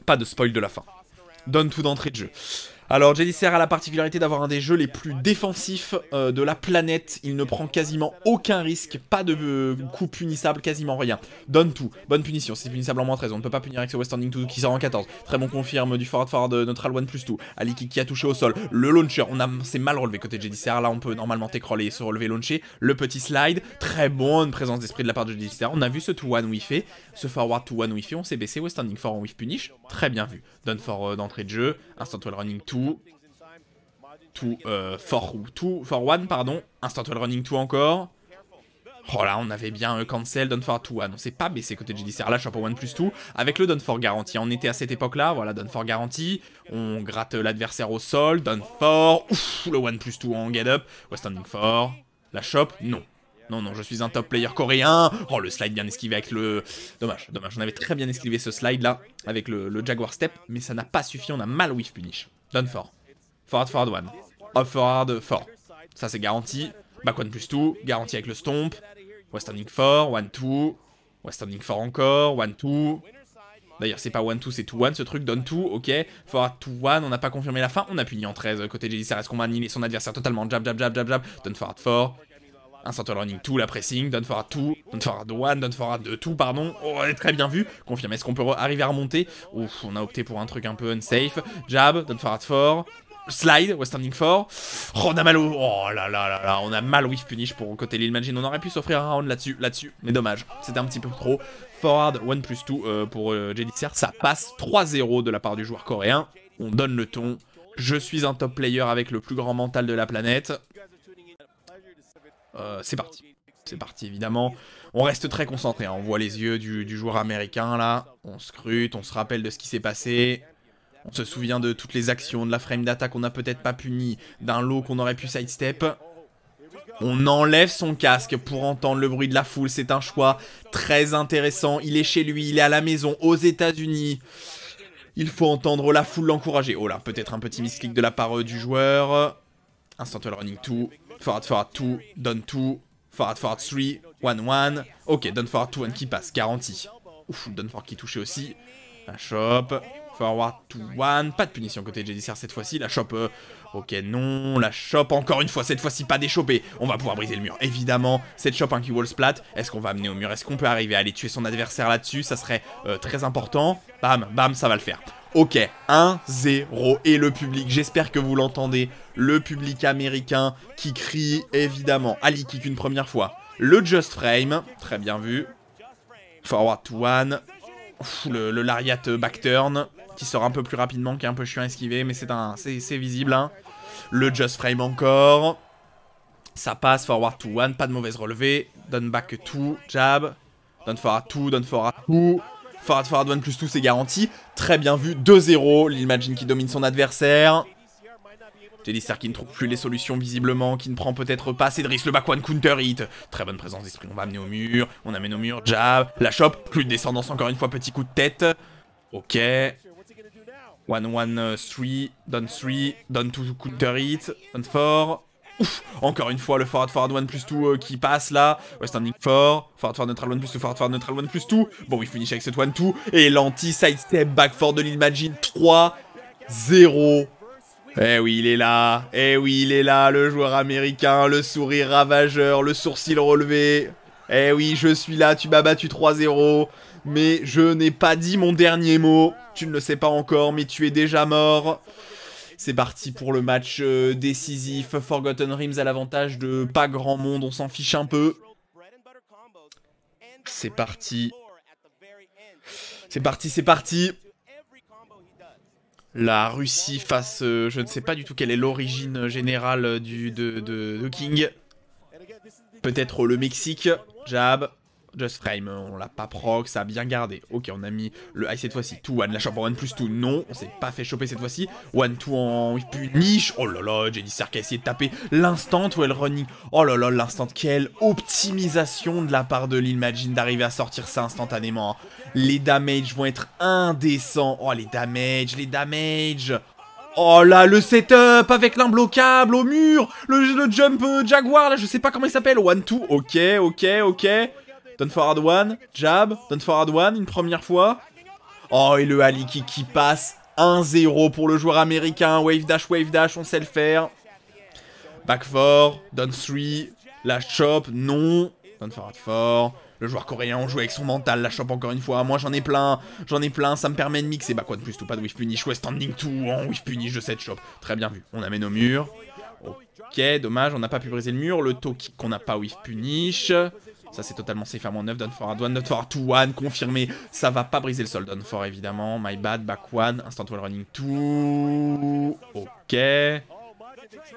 [SPEAKER 1] Pas de spoil de la fin. Donne tout d'entrée de jeu. Alors, JDCR a la particularité d'avoir un des jeux les plus défensifs de la planète. Il ne prend quasiment aucun risque, pas de coup punissable, quasiment rien. Donne tout, bonne punition, c'est punissable en moins 13, on ne peut pas punir avec ce West Standing 2 qui sort en 14. Très bon confirme du forward de neutral 1+2. Ali qui a touché au sol, le launcher, c'est mal relevé côté JDCR, là on peut normalement take-roll et se relever launcher. Le petit slide, très bonne présence d'esprit de la part de JDCR, on a vu ce 2-1 où il fait, ce forward 2-1 où il fait, on s'est baissé, West Standing 4 en whiff punish, très bien vu. Donne for d'entrée de jeu, instant wall running 2. For 1, pardon. Instant wall running 2 encore. Oh là, on avait bien cancel, done for 2-1. On s'est pas baissé côté JDCR. Là, je suis pour 1+2 avec le done for garantie. On était à cette époque-là, voilà, done for garantie. On gratte l'adversaire au sol, done for. Ouf, le 1+2 en get up. West standing for. La shop, non. Non, non, je suis un top player coréen. Oh, le slide bien esquivé avec le... Dommage, dommage. On avait très bien esquivé ce slide-là avec le Jaguar Step, mais ça n'a pas suffi. On a mal whiff punish. Done for. Forward, forward 1. Off forward, for. Ça, c'est garanti. Back 1+2, garanti avec le stomp. West standing for, 1-2. West standing for encore, 1-2. D'ailleurs, c'est pas 1-2, c'est 2-1 ce truc, down 2, ok. Forward 2-1, on n'a pas confirmé la fin, on a puni en 13 côté JDCR. Est-ce qu'on va annihiler son adversaire totalement? Jab, jab, jab, jab, jab. Down forward 4. Instant running 2, la pressing. Down forward 2, down forward 1, down forward 2, pardon. Oh, très bien vu. Confirme, est-ce qu'on peut arriver à remonter? Ouf, on a opté pour un truc un peu unsafe. Jab, down forward 4. Slide, West standing for. Oh, on a mal au... Oh là là là là, on a mal whiff punish pour côté l'Imagine. On aurait pu s'offrir un round là-dessus, mais dommage. C'était un petit peu trop. Forward 1+2 pour JDCR. Ça passe 3-0 de la part du joueur coréen. On donne le ton. Je suis un top player avec le plus grand mental de la planète. C'est parti. C'est parti, évidemment. On reste très concentré. Hein. On voit les yeux du joueur américain, là. On scrute, on se rappelle de ce qui s'est passé. On se souvient de toutes les actions, de la frame d'attaque qu'on n'a peut-être pas puni, d'un low qu'on aurait pu sidestep. On enlève son casque pour entendre le bruit de la foule. C'est un choix très intéressant. Il est chez lui, il est à la maison, aux États-Unis. Il faut entendre la foule l'encourager. Oh là, peut-être un petit misclick de la part du joueur. Instant running 2. Forward 2. Down 2. Forward 3. 1-1. Ok, down forward 2-1 qui passe. Garantie. Ouf, down forward qui touchait aussi. La shop. Forward 2-1. Pas de punition côté JDCR cette fois-ci. La shop. Ok, non. La shop, encore une fois. Cette fois-ci, pas déchopé. On va pouvoir briser le mur. Évidemment, cette shop, un qui wall splat. Est-ce qu'on va amener au mur? Est-ce qu'on peut arriver à aller tuer son adversaire là-dessus? Ça serait très important. Bam, bam, ça va le faire. Ok, 1-0. Et le public, j'espère que vous l'entendez. Le public américain qui crie, évidemment. Ali kick une première fois. Le just frame. Très bien vu. Forward 2-1. Le lariat backturn qui sort un peu plus rapidement, qui est un peu chiant à esquiver, mais c'est visible. Hein. Le just frame encore. Ça passe, forward 2-1, pas de mauvaise relevée. Down back 2, jab. Down forward 2, down forward 2. Forward 1+2, c'est garanti. Très bien vu, 2-0. L'Imagine qui domine son adversaire. JDCR qui ne trouve plus les solutions visiblement, qui ne prend peut-être pas Cédric le back one counter hit. Très bonne présence d'esprit, on va amener au mur, on amène au mur, jab, la shop, plus de descendance encore une fois, petit coup de tête. Ok. 1-1-3, down 3, down 2 counter hit, down 4. Ouf, encore une fois le forward 1+2 qui passe là. West standing 4, forward neutral 1+2, forward neutral 1+2. Bon, il finit avec ce 1-2. Et l'anti-sidestep back 4 de l'Imagine 3-0. Eh oui, il est là. Eh oui, il est là, le joueur américain, le sourire ravageur, le sourcil relevé. Eh oui, je suis là, tu m'as battu 3-0. Mais je n'ai pas dit mon dernier mot. Tu ne le sais pas encore, mais tu es déjà mort. C'est parti pour le match décisif. Forgotten Realms à l'avantage de pas grand monde, on s'en fiche un peu. C'est parti. C'est parti, c'est parti. La Russie face, je ne sais pas du tout quelle est l'origine générale de King. Peut-être le Mexique. Jab. Just frame, on l'a pas proc, ça a bien gardé. Ok, on a mis le high cette fois-ci. 2-1, la shop en 1+2, non. On s'est pas fait choper cette fois-ci. 1-2 en punish. Oh là là, JDCR qui a essayé de taper l'instant well running. Oh là là, l'instant. Quelle optimisation de la part de l'Imagine d'arriver à sortir ça instantanément. Les damages vont être indécents. Oh, les damages. Oh là, le setup avec l'imbloquable au mur. Le jump Jaguar, là, je sais pas comment il s'appelle. 1-2, ok. Down forward 1, jab, down forward 1, une première fois. Oh, et le Ali qui passe. 1-0 pour le joueur américain. Wave dash, on sait le faire. Back 4, down 3, la chop, non. Down forward 4. Le joueur coréen, on joue avec son mental, la chop encore une fois. Moi, j'en ai plein, ça me permet de mixer. Back 1+2, pas de whiff punish. West standing 2 en whiff punish de cette chop. Très bien vu. On amène au mur. Ok, dommage, on n'a pas pu briser le mur. Le toe kick qu'on n'a pas whiff punish. Ça c'est totalement safe à moins 9, down forward 1, down forward 2-1, confirmé. Ça va pas briser le sol, down for évidemment. My bad, back 1, instant wall running 2. Ok.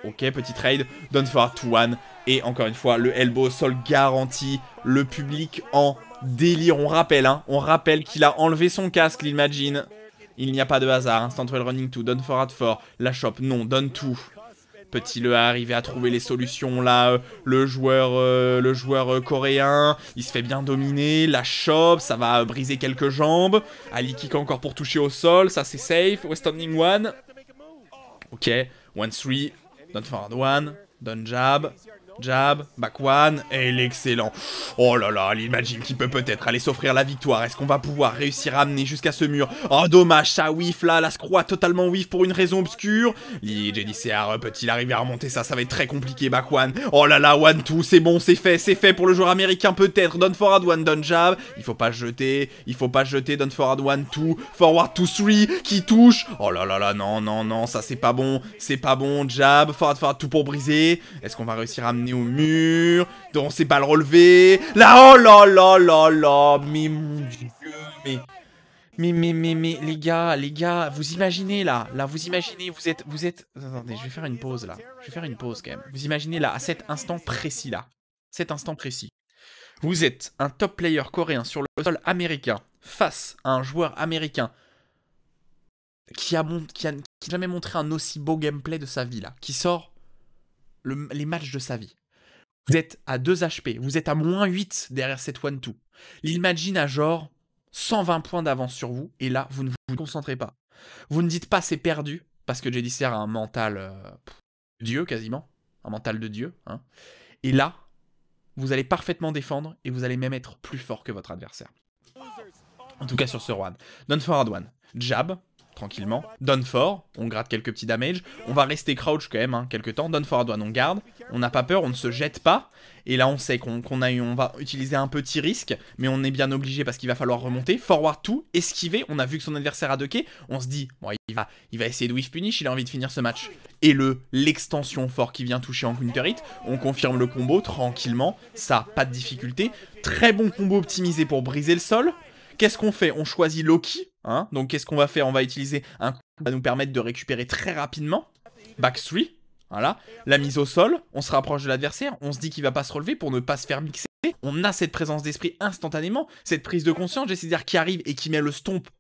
[SPEAKER 1] Ok, petit trade. Don't for 2-1. Et encore une fois, le elbow sol garanti. Le public en délire. On rappelle qu'il a enlevé son casque, l'Imagine. Il n'y a pas de hasard. Instant well running 2. Done for 4. La shop, non. Done 2. Petit Le A arrivé à trouver les solutions là, le joueur coréen, il se fait bien dominer, la shop, ça va briser quelques jambes, Ali kick encore pour toucher au sol, ça c'est safe, West Standing 1, ok, 1-3, Don't forward 1, Don't jab, jab, back 1, et l'excellent. Oh là là, l'Imagine qui peut peut-être aller s'offrir la victoire. Est-ce qu'on va pouvoir réussir à amener jusqu'à ce mur? Oh dommage, ça whiff là, la screw a totalement whiff pour une raison obscure. JDCR peut-il arriver à remonter ça? Ça va être très compliqué, back 1. Oh là là, 1-2, c'est bon, c'est fait pour le joueur américain peut-être. Don't forward 1, don't jab. Il faut pas se jeter, don't forward 1-2, forward 2-3 qui touche. Oh là là là, non, ça c'est pas bon, jab, forward 2 pour briser. Est-ce qu'on va réussir à amener au mur? Donc on sait pas le relever. Là, oh là là là là. Mais mon dieu, mais les gars, vous imaginez là, vous imaginez, vous êtes. Attendez, je vais faire une pause là. Je vais faire une pause quand même. Vous imaginez là, à cet instant précis là. Vous êtes un top player coréen sur le sol américain face à un joueur américain qui a jamais montré un aussi beau gameplay de sa vie là, qui sort les matchs de sa vie. Vous êtes à 2 HP, vous êtes à -8 derrière cette 1-2. L'Imagine a genre 120 points d'avance sur vous, et là, vous ne vous concentrez pas. Vous ne dites pas c'est perdu, parce que JDCR a un mental dieu quasiment, un mental de dieu. Hein. Et là, vous allez parfaitement défendre, et vous allez même être plus fort que votre adversaire. En tout cas sur ce round. Don't forward 1, jab, tranquillement. Done for, on gratte quelques petits damage. On va rester crouch quand même, quelques temps. Done forward 1, on garde. On n'a pas peur, on ne se jette pas. Et là, on sait qu'on va utiliser un petit risque, mais on est bien obligé parce qu'il va falloir remonter. Forward 2, esquiver. On a vu que son adversaire a ducké. On se dit, bon, il va essayer de whiff punish, il a envie de finir ce match. Et l'extension fort qui vient toucher en counter hit. On confirme le combo tranquillement. Ça, pas de difficulté. Très bon combo optimisé pour briser le sol. Qu'est-ce qu'on fait? On choisit Loki, donc qu'est-ce qu'on va faire? On va utiliser un coup qui va nous permettre de récupérer très rapidement. Back 3, voilà. La mise au sol, on se rapproche de l'adversaire, on se dit qu'il va pas se relever pour ne pas se faire mixer. On a cette présence d'esprit instantanément, cette prise de conscience, JDCR qui arrive et qui met le stomp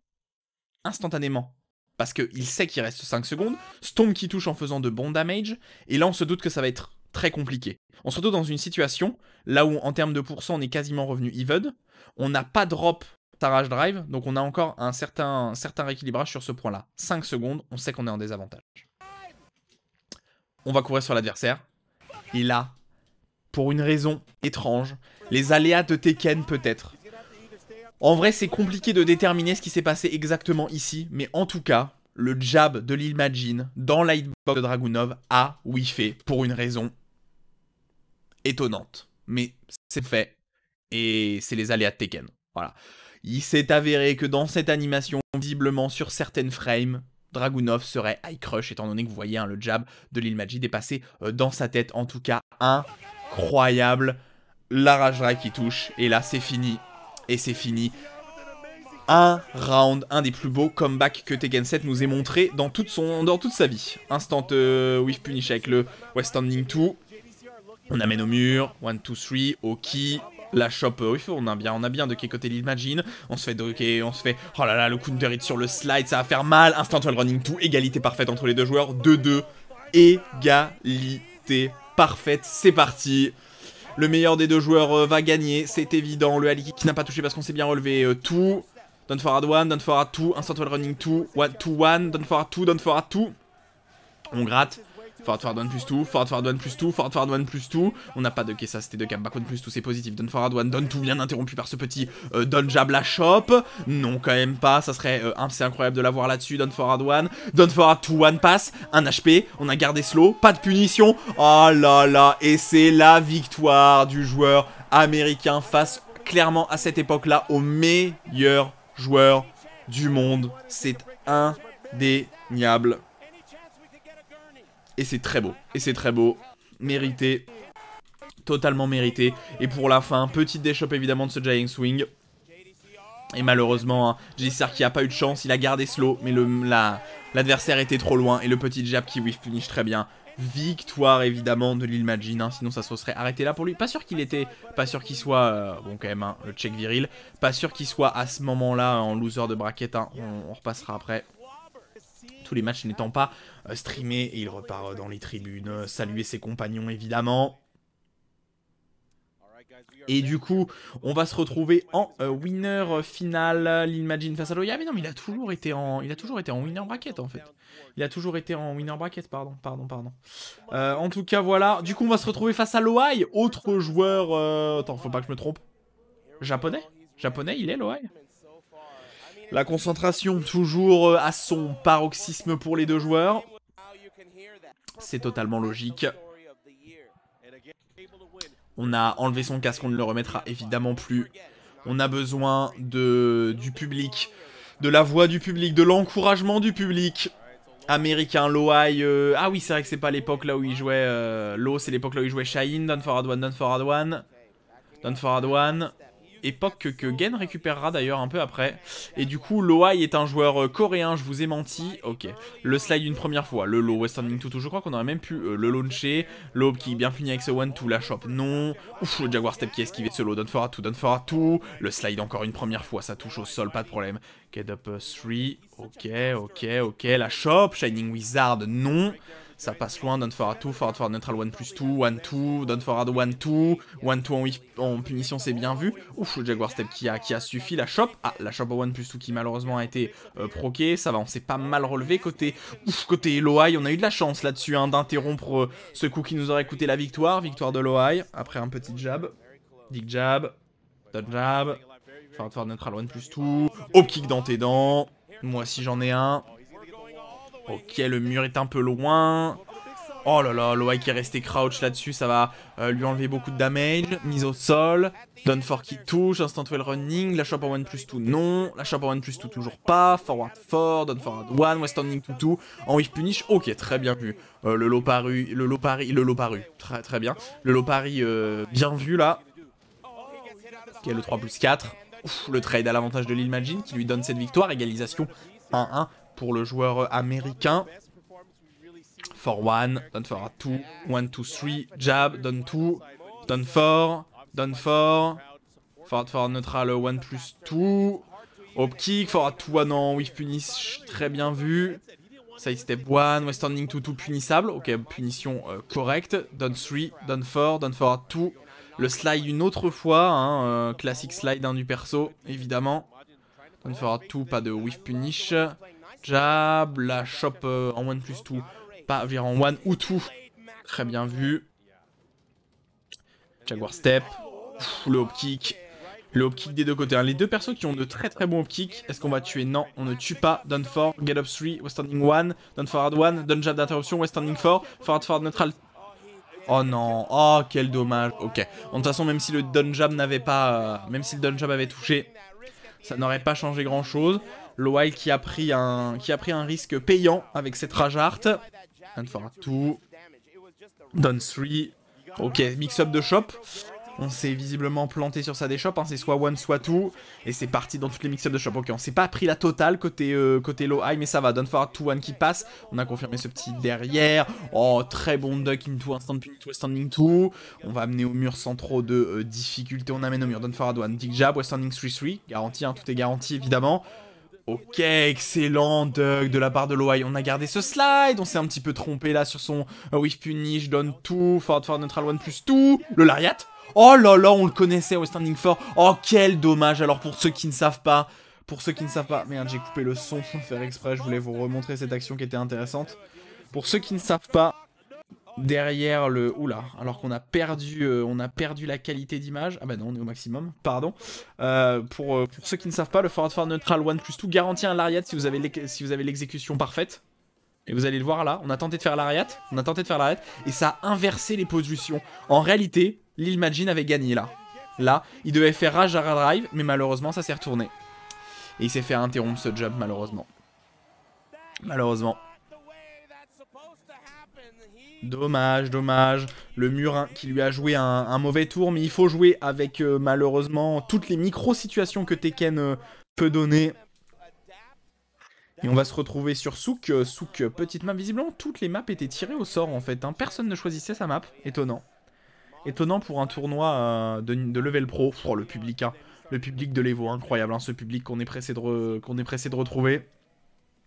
[SPEAKER 1] instantanément. Parce qu'il sait qu'il reste 5 secondes. Stomp qui touche en faisant de bons damage. Et là, on se doute que ça va être très compliqué. On se retrouve dans une situation, là où en termes de pourcent, on est quasiment revenu even. On n'a pas drop Tarage Drive, donc on a encore un certain rééquilibrage sur ce point-là. 5 secondes, on sait qu'on est en désavantage. On va courir sur l'adversaire. Et là, pour une raison étrange, les aléas de Tekken peut-être. En vrai, c'est compliqué de déterminer ce qui s'est passé exactement ici, mais en tout cas, le jab de l'Imagine dans la hitbox de Dragunov a whiffé pour une raison étonnante. Mais c'est fait, et c'est les aléas de Tekken. Voilà. Il s'est avéré que dans cette animation, visiblement sur certaines frames, Dragunov serait high crush, étant donné que vous voyez le jab de l'Imagine dépasser dans sa tête. En tout cas, incroyable. La rage drive qui touche, et là c'est fini. Et c'est fini. Un round, un des plus beaux comebacks que Tekken 7 nous ait montré dans toute sa vie. Instant whiff punish avec le West Standing 2. On amène au mur, 1, 2, 3, Oki. La shop, on a bien de quel côté l'Imagine. On se fait docker, on se fait... Oh là là, le counter hit sur le slide, ça va faire mal. Instant wall running 2, égalité parfaite entre les deux joueurs. 2-2, égalité parfaite, c'est parti. Le meilleur des deux joueurs va gagner, c'est évident. Le Ali qui n'a pas touché parce qu'on s'est bien relevé. Tout, don't forward 1, don't forward 2, instant wall running 2, 2-1, don't forward 2, don't forward 2. On gratte. Forward 1 plus 2, forward 1 plus 2, forward 1 plus 2. On n'a pas de ça, c'était de cap, back 1 plus 2, c'est positif. Down forward 1, down 2, bien interrompu par ce petit down jab la shop. Non, quand même pas, ça serait c'est incroyable de l'avoir là-dessus. Down forward 1, down forward 2, 1 pass, 1 HP. On a gardé slow, pas de punition. Oh là là, et c'est la victoire du joueur américain face clairement à cette époque-là au meilleur joueur du monde. C'est indéniable. Et c'est très beau, mérité, totalement mérité. Et pour la fin, petite déchoppe évidemment de ce Giant Swing. Et malheureusement, JDCR qui a pas eu de chance, il a gardé slow, mais l'adversaire était trop loin. Et le petit jab qui whiff punish très bien. Victoire évidemment de l'Ilmagine, hein, sinon ça se serait arrêté là pour lui. Pas sûr qu'il soit, bon quand même, hein, le check viril. Pas sûr qu'il soit à ce moment-là en loser de bracket, hein, on repassera après. Tous les matchs n'étant pas streamés et il repart dans les tribunes, saluer ses compagnons évidemment. Et du coup, on va se retrouver en winner final. L'Ilmagine face à Loya. Mais non, mais il a toujours été en winner bracket en fait. Il a toujours été en winner bracket, pardon. En tout cas, voilà. Du coup, on va se retrouver face à Loai. Autre joueur... Attends, faut pas que je me trompe. Japonais, il est Loai. La concentration toujours à son paroxysme pour les deux joueurs. C'est totalement logique. On a enlevé son casque, on ne le remettra évidemment plus. On a besoin du public, de la voix du public, de l'encouragement du public. Américain, Loai. Ah oui, c'est vrai que c'est pas l'époque là où il jouait. Lo, c'est l'époque là où il jouait Shine, Done for Hard One. Époque que Gen récupérera d'ailleurs un peu après. Et du coup, Loai est un joueur coréen, je vous ai menti. Ok, le slide une première fois, le low Western Tutu, je crois qu'on aurait même pu le launcher. Lob qui est bien puni avec ce 1-2, la shop non. Ouf, le Jaguar Step qui a esquivé ce low, done for a 2. Le slide encore une première fois, ça touche au sol, pas de problème. Get up 3, ok, la shop, Shining Wizard non. Ça passe loin, done for a 2, forward neutral 1+2, 1-2, done for a 1-2, 1-2 en punition, c'est bien vu. Ouf, le Jaguar Step qui a suffi, la shop. Ah, la shop au 1+2 qui malheureusement a été proquée, ça va, on s'est pas mal relevé. Côté Loai, on a eu de la chance là-dessus hein, d'interrompre ce coup qui nous aurait coûté la victoire. Victoire de Loai, après un petit jab. Dig jab, dodge jab, forward neutral 1+2, hop kick dans tes dents. Moi aussi j'en ai un. Ok, le mur est un peu loin. Oh là là, Loai qui est resté crouch là-dessus, ça va lui enlever beaucoup de damage. Mise au sol. Done for qui touche, instant well running. La shop en 1+2, non. La shop en 1+2, toujours pas. Forward 4, done for 1, west standing 2. En whiff punish, ok, très bien vu. Le low paru, très bien. Le low pari, bien vu là. Ok, le 3+4. Ouf, le trade à l'avantage de l'Ilmagine qui lui donne cette victoire. Égalisation 1-1. Pour le joueur américain. For 1, done for a 2, 1-2-3, jab, done 2, done 4, forward neutral 1+2, hop kick, for a 2, non, whiff punish, très bien vu. Side step 1, west standing 2 punissable, ok, punition correcte, done 3, done 4, a 2. Le slide une autre fois, hein, classique slide hein, du perso, évidemment. Done for a 2, pas de whiff punish. Jab, la shop en 1+2, pas en 1 ou 2. Très bien vu. Jaguar Step. Le hop kick. Le hop kick des deux côtés. Hein. Les deux persos qui ont de très très bons hop kicks. Est-ce qu'on va tuer? Non, on ne tue pas. Done for, get up 3, west standing 1, done for hard 1, done jab d'interruption, west standing 4, forward neutral. Oh non, oh quel dommage. Ok. De toute façon, même si le done jab n'avait pas. Même si le done jab avait touché, ça n'aurait pas changé grand chose. Loai qui a pris un risque payant avec cette rage art. Done for a 2. Done 3. Ok, mix-up de shop. On s'est visiblement planté sur sa déshop. Hein, c'est soit 1, soit 2. Et c'est parti dans toutes les mix-up de shop. Ok, on s'est pas pris la totale côté Loai, mais ça va. Done for a 2, 1 qui passe. On a confirmé ce petit derrière. Oh, très bon duck into instant pin to standing 2. On va amener au mur sans trop de difficulté. On amène au mur. Done for a 1. Dig jab, west standing 3-3. Garanti, hein, tout est garanti évidemment. Ok, excellent Doug de la part de Loai. On a gardé ce slide. On s'est un petit peu trompé là sur son whiff punish, done 2, forward neutral 1+2. Le lariat. Oh là là, on le connaissait au standing 4. Oh, quel dommage. Alors pour ceux qui ne savent pas, merde, j'ai coupé le son sans faire exprès. Je voulais vous remontrer cette action qui était intéressante. Pour ceux qui ne savent pas, derrière le... Oula, alors qu'on a perdu la qualité d'image. Ah bah non, on est au maximum, pardon. Pour ceux qui ne savent pas, le forward neutral 1+2 garantit un lariat si vous avez l'exécution parfaite. Et vous allez le voir là, on a tenté de faire lariat, et ça a inversé les positions. En réalité, l'Ilmagine avait gagné là. Là, il devait faire rage à drive, mais malheureusement ça s'est retourné. Et il s'est fait interrompre ce jump malheureusement. Dommage. Le mur hein, qui lui a joué un mauvais tour, mais il faut jouer avec malheureusement toutes les micro-situations que Tekken peut donner. Et on va se retrouver sur Souk. Souk, petite map. Visiblement, toutes les maps étaient tirées au sort, en fait. Hein. Personne ne choisissait sa map. Étonnant. Étonnant pour un tournoi de level pro. Oh, le public, hein. Le public de l'Evo, incroyable. Hein, ce public qu'on est pressé de retrouver.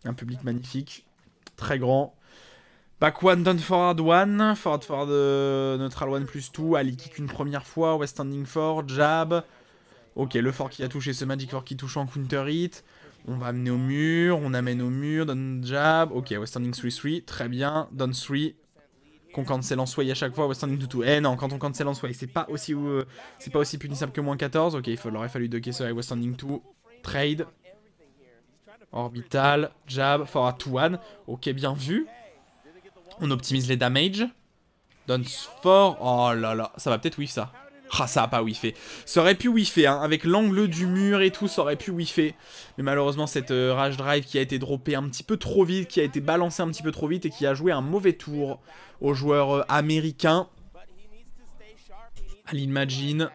[SPEAKER 1] Un public magnifique. Très grand. Back one, down forward one. Forward neutral one plus 2. Ali kick une première fois. West standing 4. Jab. Ok, le fort qui a touché. Ce Magic Fort qui touche en counter hit. On va amener au mur. On amène au mur. Down jab. Ok, West standing 3-3. Très bien. Down 3. Qu'on cancel en sway à chaque fois. West standing 2-2. Eh non, quand on cancel en sway, c'est pas aussi punissable que moins 14. Ok, il aurait fallu de caisser avec West standing 2. Trade. Orbital. Jab. Forward 2-1. Ok, bien vu. On optimise les damages. Donne fort. Oh là là, ça va peut-être whiff ça. Ah, ça a pas whiffé. Ça aurait pu whiffer, hein. Avec l'angle du mur et tout, ça aurait pu whiffer. Mais malheureusement, cette Rage Drive qui a été droppée un petit peu trop vite, qui a été balancée un petit peu trop vite et qui a joué un mauvais tour aux joueurs américains. À l'Imagine.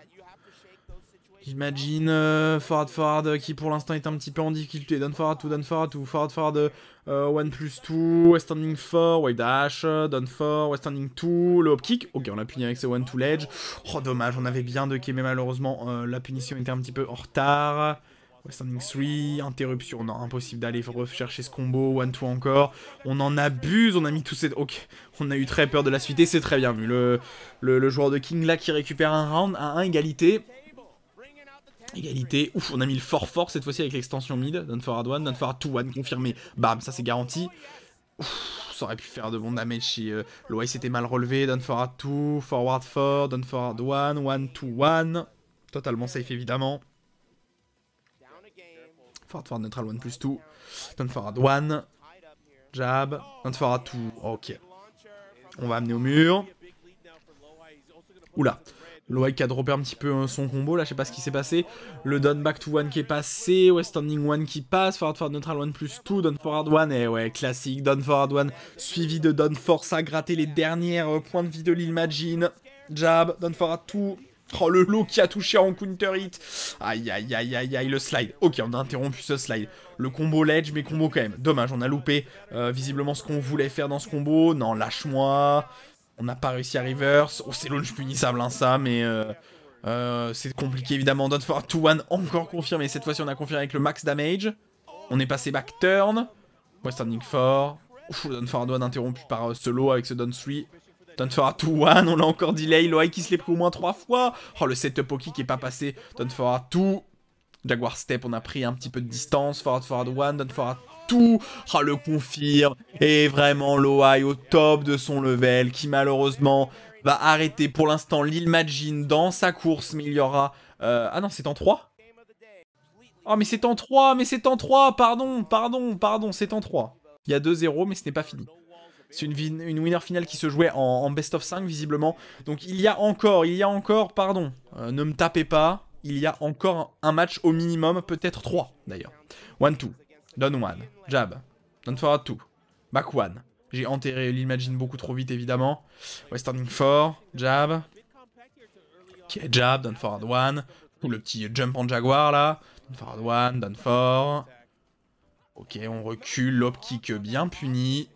[SPEAKER 1] Imagine forward qui pour l'instant est un petit peu en difficulté. Down forward 2, forward 1 plus 2, West standing 4, wave dash, down 4, West standing 2, le hop kick. Ok, on l'a puni avec ce 1 to ledge. Oh dommage, on avait bien ducké mais malheureusement la punition était un petit peu en retard. West standing 3, interruption, non, impossible d'aller rechercher ce combo, 1 to encore. On en abuse, on a mis tout cette... Ok, on a eu très peur de la suite et c'est très bien vu. Le joueur de King là qui récupère un round à 1 égalité. Égalité, ouf, on a mis le fort cette fois-ci avec l'extension mid. Down forward 1, down forward 2, 1 confirmé. Bam, ça c'est garanti. Ouf, ça aurait pu faire de bon damage si l'OI s'était mal relevé. Down forward 2, forward 4, down forward 1, 1 to 1. Totalement safe évidemment. Forward neutral 1 plus 2. Down forward 1. Jab. Down forward 2. Ok. On va amener au mur. Oula. Loïc qui a droppé un petit peu son combo, là je sais pas ce qui s'est passé. Le down back to 1 qui est passé, West standing 1 qui passe, forward neutral 1 plus 2, down forward 1, et ouais, classique, down forward 1, suivi de down force à gratter les dernières points de vie de l'Imagine. Jab, down forward 2, oh le low qui a touché en counter hit. Aïe aïe aïe aïe aïe, le slide. Ok, on a interrompu ce slide. Le combo ledge, mais combo quand même. Dommage, on a loupé visiblement ce qu'on voulait faire dans ce combo. Non, lâche-moi. On n'a pas réussi à reverse. Oh, c'est launch punissable, hein, ça, mais c'est compliqué, évidemment. Down forward 2-1, encore confirmé. Cette fois-ci, on a confirmé avec le max damage. On est passé back turn. West standing 4. Down forward 1 interrompu par solo avec ce down 3. Down forward 2-1, on a encore delay. Loïc qui se l'est pris au moins 3 fois. Oh, le setup au kick qui est pas passé. Down forward 2. Jaguar step, on a pris un petit peu de distance. Forward 1, down forward 2. Oh, le confirme. Et vraiment, l'OI au top de son level, qui malheureusement va arrêter pour l'instant l'Imagine dans sa course. Mais il y aura... Ah non, c'est en 3. Oh, mais c'est en 3, pardon, c'est en 3. Il y a 2-0, mais ce n'est pas fini. C'est une winner finale qui se jouait en best of 5, visiblement. Donc il y a encore, pardon, ne me tapez pas. Il y a encore un match au minimum, peut-être 3 d'ailleurs. 1-2, down 1, jab, down forward 2, back 1. J'ai enterré l'Imagine beaucoup trop vite évidemment. West standing 4, jab. Ok, jab, down forward 1. Ou le petit jump en Jaguar là. Down forward 1, down 4. Ok, on recule, lob kick bien puni.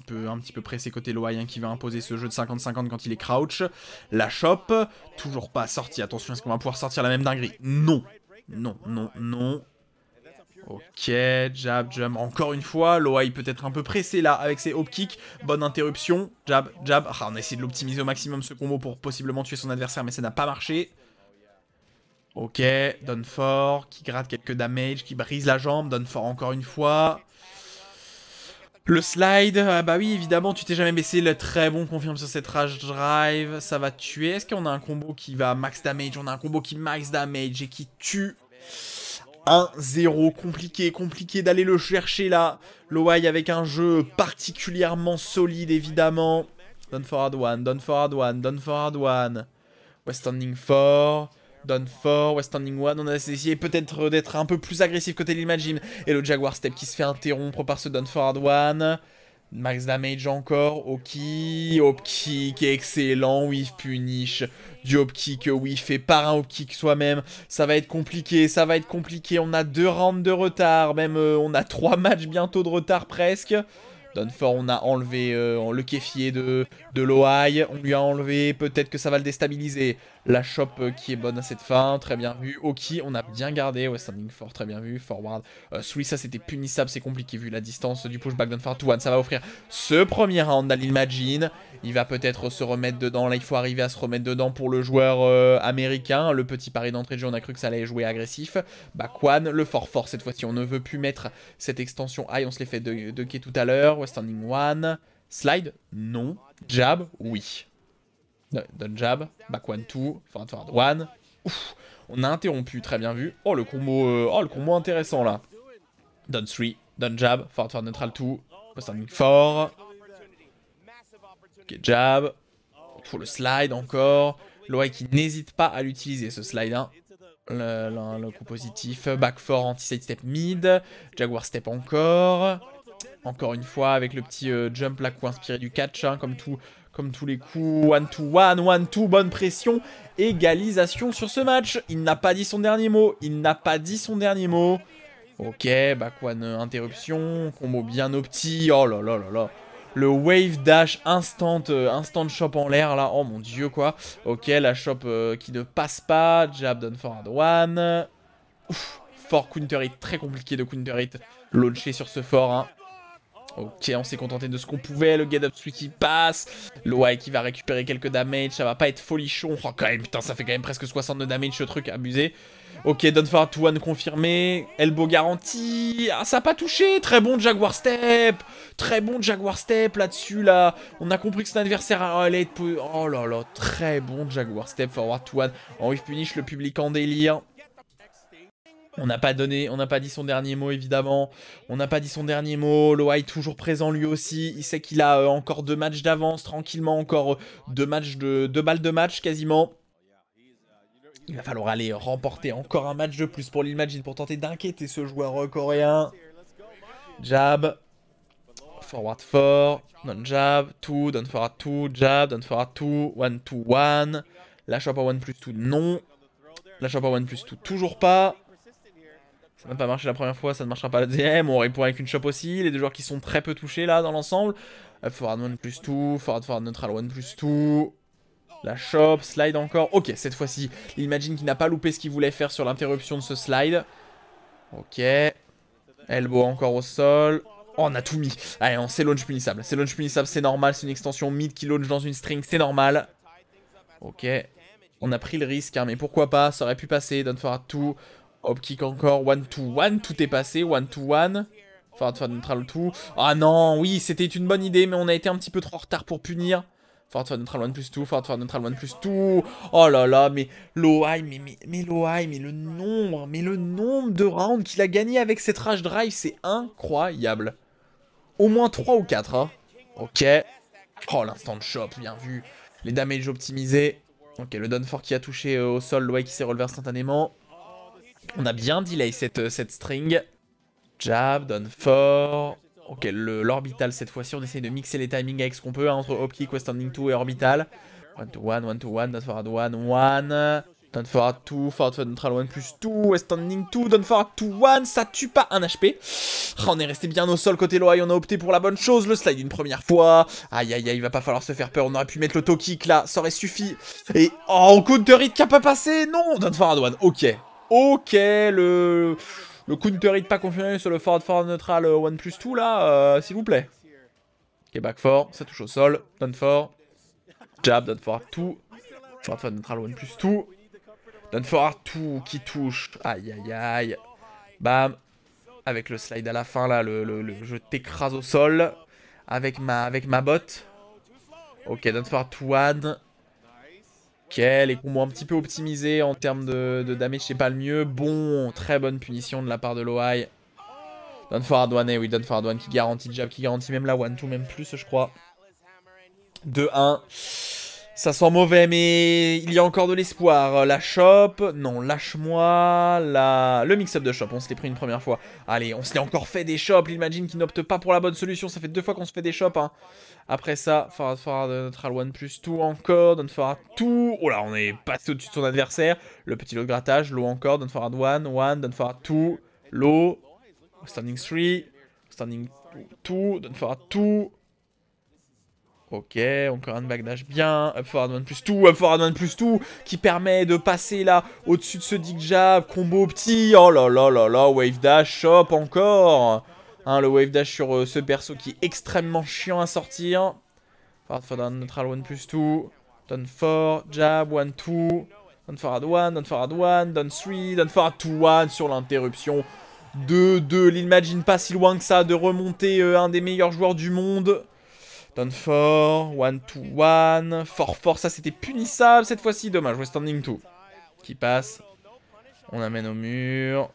[SPEAKER 1] Un petit peu pressé côté Loaïen qui va imposer ce jeu de 50-50 quand il est crouch. La chope, toujours pas sorti. Attention, est-ce qu'on va pouvoir sortir la même dinguerie? Non. Non. Ok, jab, jump, encore une fois. Loaï peut être un peu pressé là avec ses hop kicks. Bonne interruption. Jab. Ah, on a essayé de l'optimiser au maximum ce combo pour possiblement tuer son adversaire, mais ça n'a pas marché. Ok, down 4, qui gratte quelques damage, qui brise la jambe. Down 4 encore une fois. Le slide, ah bah oui, évidemment, tu t'es jamais baissé. Le très bon confirme sur cette Rage Drive. Ça va tuer. Est-ce qu'on a un combo qui va max damage? On a un combo qui max damage et qui tue. 1-0, compliqué d'aller le chercher là. Loai avec un jeu particulièrement solide, évidemment. Down forward 1, down forward 1. West standing 4. Down 4, West standing 1, on a essayé peut-être d'être un peu plus agressif côté l'Imagine. Et le Jaguar step qui se fait interrompre par ce down forward 1. Max damage encore, Oki, hop kick, excellent, whiff punish, du hop kick, whiff fait par un hop kick soi-même, ça va être compliqué, on a 2 rounds de retard, même on a 3 matchs bientôt de retard presque. Dunford, on a enlevé le kéfier de Loai, on lui a enlevé, peut-être que ça va le déstabiliser. La shop qui est bonne à cette fin, très bien vu. Oki, on a bien gardé, ouais, standing fort, très bien vu. Forward, Sui, ça c'était punissable, c'est compliqué vu la distance du pushback Dunford to one. Ça va offrir ce premier round à l'Imagine. Il va peut-être se remettre dedans, là il faut arriver à se remettre dedans pour le joueur américain. Le petit pari d'entrée de jeu, on a cru que ça allait jouer agressif. Back one, le fort cette fois-ci, on ne veut plus mettre cette extension high, on se l'est fait de quai tout à l'heure. Standing one, slide, non, jab, oui. Done jab, back one, two, forward one. Ouf, on a interrompu, très bien vu. Oh le combo intéressant là. Done three, done jab, forward neutral two, standing four. Ok, jab. Pour le slide encore. Loai qui n'hésite pas à l'utiliser ce slide. Hein. Le coup positif. Back four, anti-side step mid. Jaguar step encore. Encore une fois avec le petit jump là, coup inspiré du catch, hein, comme tous les coups. 1-2-1, 1-2, bonne pression. Égalisation sur ce match. Il n'a pas dit son dernier mot. Ok, back one, interruption. Combo bien opti. Oh là là là là. Le wave dash instant shop en l'air là. Oh mon dieu quoi. Ok, la shop qui ne passe pas. Jab down forward one. Ouf, fort counter hit. Très compliqué de counter hit. Launcher sur ce fort. Hein. Ok, on s'est contenté de ce qu'on pouvait. Le get up sweep qui passe. Loai qui va récupérer quelques damage. Ça va pas être folichon. Oh, quand même, putain, ça fait quand même presque 60 de damage ce truc. Abusé. Ok, down forward to one confirmé. Elbow garanti. Ah, ça a pas touché. Très bon Jaguar Step. Là-dessus, là. On a compris que son adversaire allait être... Oh là là, très bon Jaguar Step. Forward to one. En whiff punish, le public en délire. On n'a pas dit son dernier mot évidemment. Loai toujours présent lui aussi. Il sait qu'il a encore 2 matchs d'avance, tranquillement encore 2 balles de match quasiment. Il va falloir aller remporter encore un match de plus pour l'Imagine pour tenter d'inquiéter ce joueur coréen. Jab. Forward 4. Non-jab. 2. Down forward 2. Jab. Down forward 2. 1-2-1. La shop à 1 plus 2. Non. La shop à 1 plus 2. Toujours pas. Ça n'a pas marché la première fois, ça ne marchera pas la deuxième. On répond avec une shop aussi. Les deux joueurs qui sont très peu touchés là dans l'ensemble. Forward 1 plus 2. Forward neutral 1 plus 2. La shop, slide encore. Ok, cette fois-ci, l'Imagine qui n'a pas loupé ce qu'il voulait faire sur l'interruption de ce slide. Ok. Elbow encore au sol. Oh, on a tout mis. Allez, c'est launch punissable. C'est normal. C'est une extension mid qui launch dans une string, c'est normal. Ok. On a pris le risque, hein, mais pourquoi pas. Ça aurait pu passer. Down forward 2. Hop kick encore, 1-2-1, tout est passé, 1-2-1. Forward neutral 2. Ah non, oui, c'était une bonne idée, mais on a été un petit peu trop en retard pour punir. Forward neutral 1 plus 2, forward neutral 1 plus 2. Oh là là, mais Loai, mais Loai, mais le nombre de rounds qu'il a gagné avec cette rage drive, c'est incroyable. Au moins 3 ou 4, hein. Ok. Oh, l'instant shop, bien vu. Les damage optimisés. Ok, le down 4 qui a touché au sol, Loai qui s'est relevé instantanément. On a bien delay cette string. Jab, down 4. Ok, l'orbital cette fois-ci. On essaye de mixer les timings avec ce qu'on peut hein, entre hop kick, standing 2 et orbital. 1-2-1, 1-2-1, down forward 1, 1. Down forward 2, forward neutral 1 plus 2, standing 2, down forward 2, 1. Ça tue pas un HP. Oh, on est resté bien au sol côté Loai. On a opté pour la bonne chose. Le slide une première fois. Aïe aïe aïe, il va pas falloir se faire peur. On aurait pu mettre le toe kick là. Ça aurait suffi. Et oh, counter hit qui a pas passé. Non, down forward 1. Ok. Ok, le counter hit pas confirmé sur le forward neutral 1 plus 2 là, s'il vous plaît. Ok, back 4, ça touche au sol, down 4. Jab, down forward 2. Forward neutral 1 plus 2. Down forward 2 qui touche. Aïe aïe aïe. Bam. Avec le slide à la fin là, je t'écrase au sol. Avec ma botte. Ok, down forward 1. Ok, les combos un petit peu optimisés en termes de damage, c'est pas le mieux. Bon, très bonne punition de la part de Loai. Down forward 1, oui, down forward 1 qui garantit le jab, qui garantit même la 1-2, même plus, je crois. 2-1. Ça sent mauvais, mais il y a encore de l'espoir. La shop, non, lâche-moi. Le mix-up de shop, on se l'est pris une première fois. Allez, on se l'est encore fait des shops. L'imagine qui n'opte pas pour la bonne solution. Ça fait 2 fois qu'on se fait des shops. Hein. Après ça, Farad neutral 1 plus 2 encore. Don't Farad 2. Oh là, on est passé au-dessus de son adversaire. Le petit lot de grattage. Low encore. Don't Farad 1. 1. Don't Farad 2. Low. Standing 3. Standing 2. Don't Farad 2. Ok, encore un backdash bien, up forward 1 plus 2, up forward 1 plus 2, qui permet de passer là, au-dessus de ce dig jab, combo petit, oh là là là là, wave dash, shop encore, hein, le wave dash sur ce perso qui est extrêmement chiant à sortir, forward neutral 1 plus 2, down 4, jab, 1, 2, down forward 1, down forward 1, down 3, down forward 2, 1 sur l'interruption, 2-2, l'imagine pas si loin que ça de remonter un des meilleurs joueurs du monde. Down 4, 1 to 1, 4-4, ça c'était punissable cette fois-ci, dommage, West Standing 2 qui passe, on amène au mur,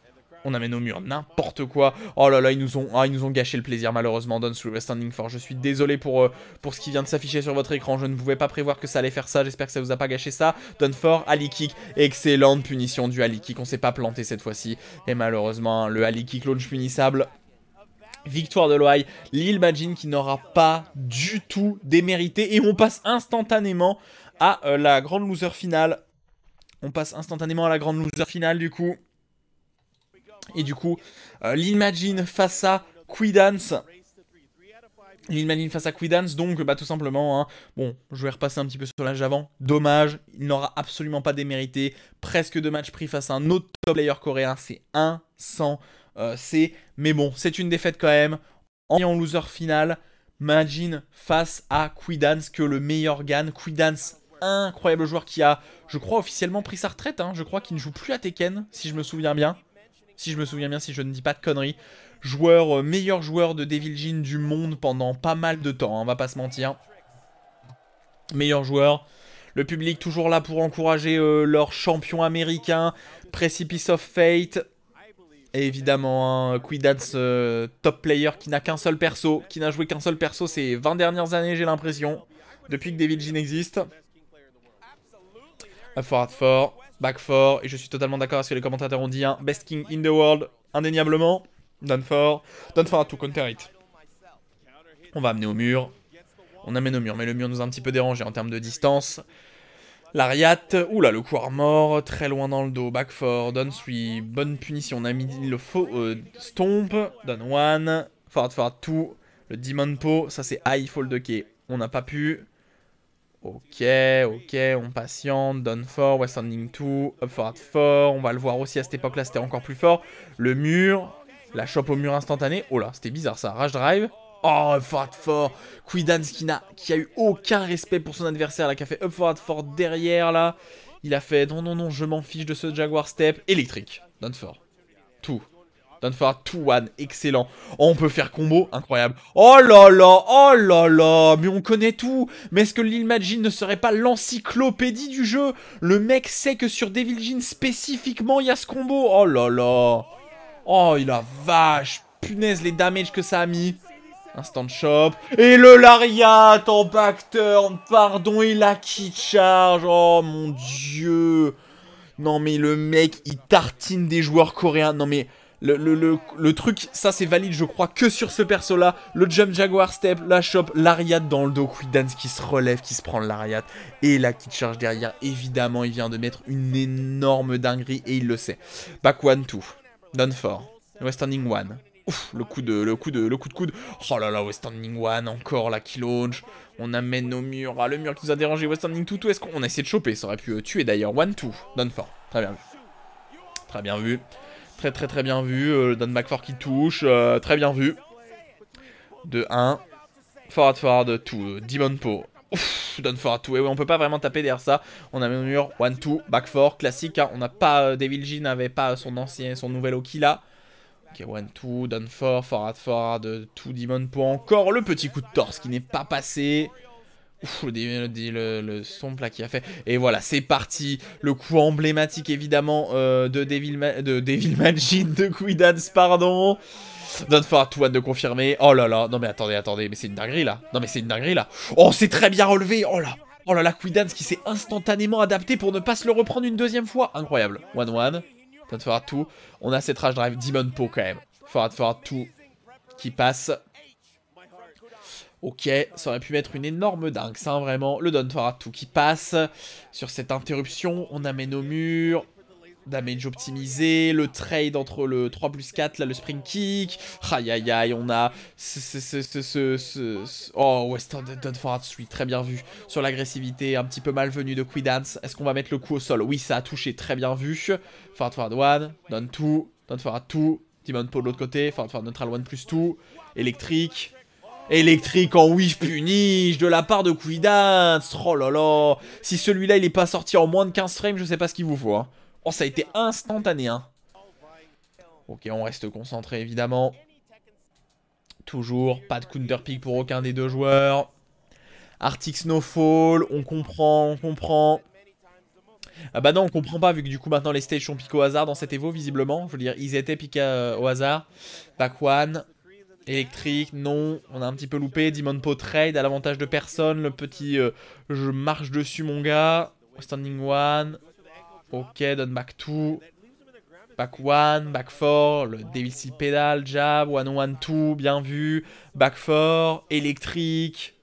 [SPEAKER 1] n'importe quoi, oh là là, ils nous ont gâché le plaisir malheureusement, Down through West Standing 4, je suis désolé pour ce qui vient de s'afficher sur votre écran, je ne pouvais pas prévoir que ça allait faire ça, j'espère que ça vous a pas gâché ça, Down 4, Ali Kick, excellente punition du Ali Kick, on s'est pas planté cette fois-ci, et malheureusement, le Ali Kick launch punissable. Victoire de l'OI, l'Imagine qui n'aura pas du tout démérité. Et on passe instantanément à la grande loser finale. Du coup. Et du coup, l'Imagine face à Quidance. Donc bah tout simplement, hein, bon, je vais repasser un petit peu sur l'âge d'avant. Dommage, il n'aura absolument pas démérité. Presque 2 matchs pris face à un autre top player coréen, c'est 1-100. Mais bon, c'est une défaite quand même. En loser final, Majin face à Quidance, que le meilleur gagne. Quidance, incroyable joueur qui a, je crois, officiellement pris sa retraite. Hein. Je crois qu'il ne joue plus à Tekken, si je me souviens bien. Si je ne dis pas de conneries. Meilleur joueur de Devil Jin du monde pendant pas mal de temps, hein, on va pas se mentir. Meilleur joueur. Le public toujours là pour encourager leur champion américain. Precipice of Fate. Et évidemment, un Quidance top player qui n'a qu'un seul perso, qui n'a joué qu'un seul perso ces 20 dernières années, j'ai l'impression, depuis que Devil Jin existe. Up forward 4, back 4, et je suis totalement d'accord avec ce que les commentateurs ont dit, hein. Best king in the world, indéniablement. Down 4 to counter it. On va amener au mur. On amène au mur, mais le mur nous a un petit peu dérangé en termes de distance. L'Ariat, oula, le coup mort, très loin dans le dos, back 4, down 3, bonne punition, on a mis le faux stomp, down 1, forward 2, le Demon Po, ça c'est high, fold ok, on n'a pas pu, ok, on patiente, down 4, west standing 2, up forward 4, on va le voir aussi à cette époque là, c'était encore plus fort, le mur, la chope au mur instantané, oh là, c'était bizarre ça, rage drive. Oh, up forward 4, Quidance qui a eu aucun respect pour son adversaire, là, qui a fait up forward 4 derrière, là. Il a fait, non, je m'en fiche de ce Jaguar Step. Électrique, down 4, 2, down forward 2, 1, excellent. Oh, on peut faire combo, incroyable. Oh là là, mais on connaît tout. Mais est-ce que l'Imagine ne serait pas l'encyclopédie du jeu? Le mec sait que sur Devil Jin spécifiquement, il y a ce combo. Oh là là. Oh, il a vache, punaise les damages que ça a mis. Instant shop. Et le lariat en backturn. Pardon, et la key charge. Oh mon dieu. Non mais le mec, il tartine des joueurs coréens. Non mais le truc, ça c'est valide je crois que sur ce perso là. Le jump jaguar step, la shop, lariat dans le dos. Quidance qui se relève, qui se prend le lariat. Et la key charge derrière. Évidemment, il vient de mettre une énorme dinguerie et il le sait. Back 1, 2. Down 4. West standing 1. Ouf, le coup de coude. Oh là là, West Standing 1, encore la qui launch. On amène au mur. Ah, le mur qui nous a dérangé. West Standing 2, est-ce qu'on a essayé de choper? Ça aurait pu tuer d'ailleurs. 1, 2, down 4. Très bien vu. Très bien vu. Très bien vu. Down back 4 qui touche. Très bien vu. 2, 1. Forward 2. Demon Po. Ouf, down forward 2. Et ouais, on peut pas vraiment taper derrière ça. On amène au mur. 1, 2, back 4. Classique. Hein. On n'a pas. Devil Jin n'avait pas son nouvel Oki là. Ok, 1, 2, down 4, forward, 2 Demon Po encore. Le petit coup de torse qui n'est pas passé. Ouf, le stomp là qui a fait. Et voilà, c'est parti. Le coup emblématique évidemment de Devil Majin, de Quidance, pardon. Down forward 2, 1 de confirmer. Oh là là, non mais attendez, mais c'est une dinguerie là. Oh, c'est très bien relevé. Oh là.
[SPEAKER 2] Oh là là, Quidance qui s'est instantanément adapté pour ne pas se le reprendre une deuxième fois. Incroyable. 1-1. Don't forward 2. On a cette rage drive Demon Po quand même. Forward 2 qui passe. Ok, ça aurait pu mettre une énorme dingue, ça hein, vraiment. Le Don't forward 2 qui passe. Sur cette interruption, on amène au mur. Damage optimisé, le trade entre le 3+4, là le spring kick. Aïe aïe aïe, on a oh, Western Don't Forward 3, très bien vu. Sur l'agressivité un petit peu malvenue de Quidance. Est-ce qu'on va mettre le coup au sol? Oui, ça a touché, très bien vu. Forward 1, Don't 2, Don't Forward 2. Demon Po de l'autre côté, Forward Neutral 1+2. Électrique. Électrique en whiff punish de la part de Quidance. Oh là là. Si celui-là il est pas sorti en moins de 15 frames, je sais pas ce qu'il vous faut. Hein. Oh, ça a été instantané, hein. Ok, on reste concentré, évidemment. Toujours, pas de counter pick pour aucun des deux joueurs. Arctic Snowfall, on comprend, on comprend. Ah bah non, on comprend pas, vu que du coup, maintenant, les stages sont piqués au hasard dans cet Evo, visiblement. Je veux dire, ils étaient piqués au hasard. Back one. Électrique, non. On a un petit peu loupé. Demon Po trade à l'avantage de personne. Le petit, je marche dessus, mon gars. Standing one. Ok, donne back 2. Back 1, back 4, le Devil Steel Pedal, jab, 1-1-2, bien vu. Back 4, électrique.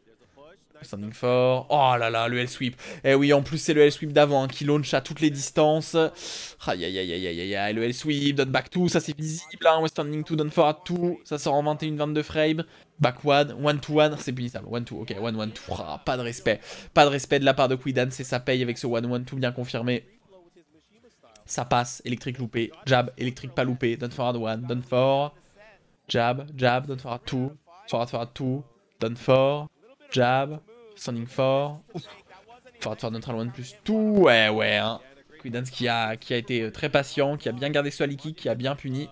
[SPEAKER 2] Standing 4. Oh là là, le L-sweep. Eh oui, en plus c'est le L-sweep d'avant hein, qui launch à toutes les distances. Aïe aïe aïe aïe aïe aïe, le L-sweep, done back 2, ça c'est visible. Hein. Standing 2, done forward 2, ça sort en 21-22 frames. Back 1-2-1, c'est punissable. 1-2, ok, 1-1-2. Ah, pas de respect. Pas de respect de la part de Quidance et ça paye avec ce 1-1-2 bien confirmé. Ça passe, électrique loupé, jab, électrique pas loupé, done forward 1, done for, jab, done forward 2, forward 2, done for, jab, standing for, forward neutral 1+2, ouais, hein. Quidance qui a été très patient, qui a bien gardé son kick, qui a bien puni.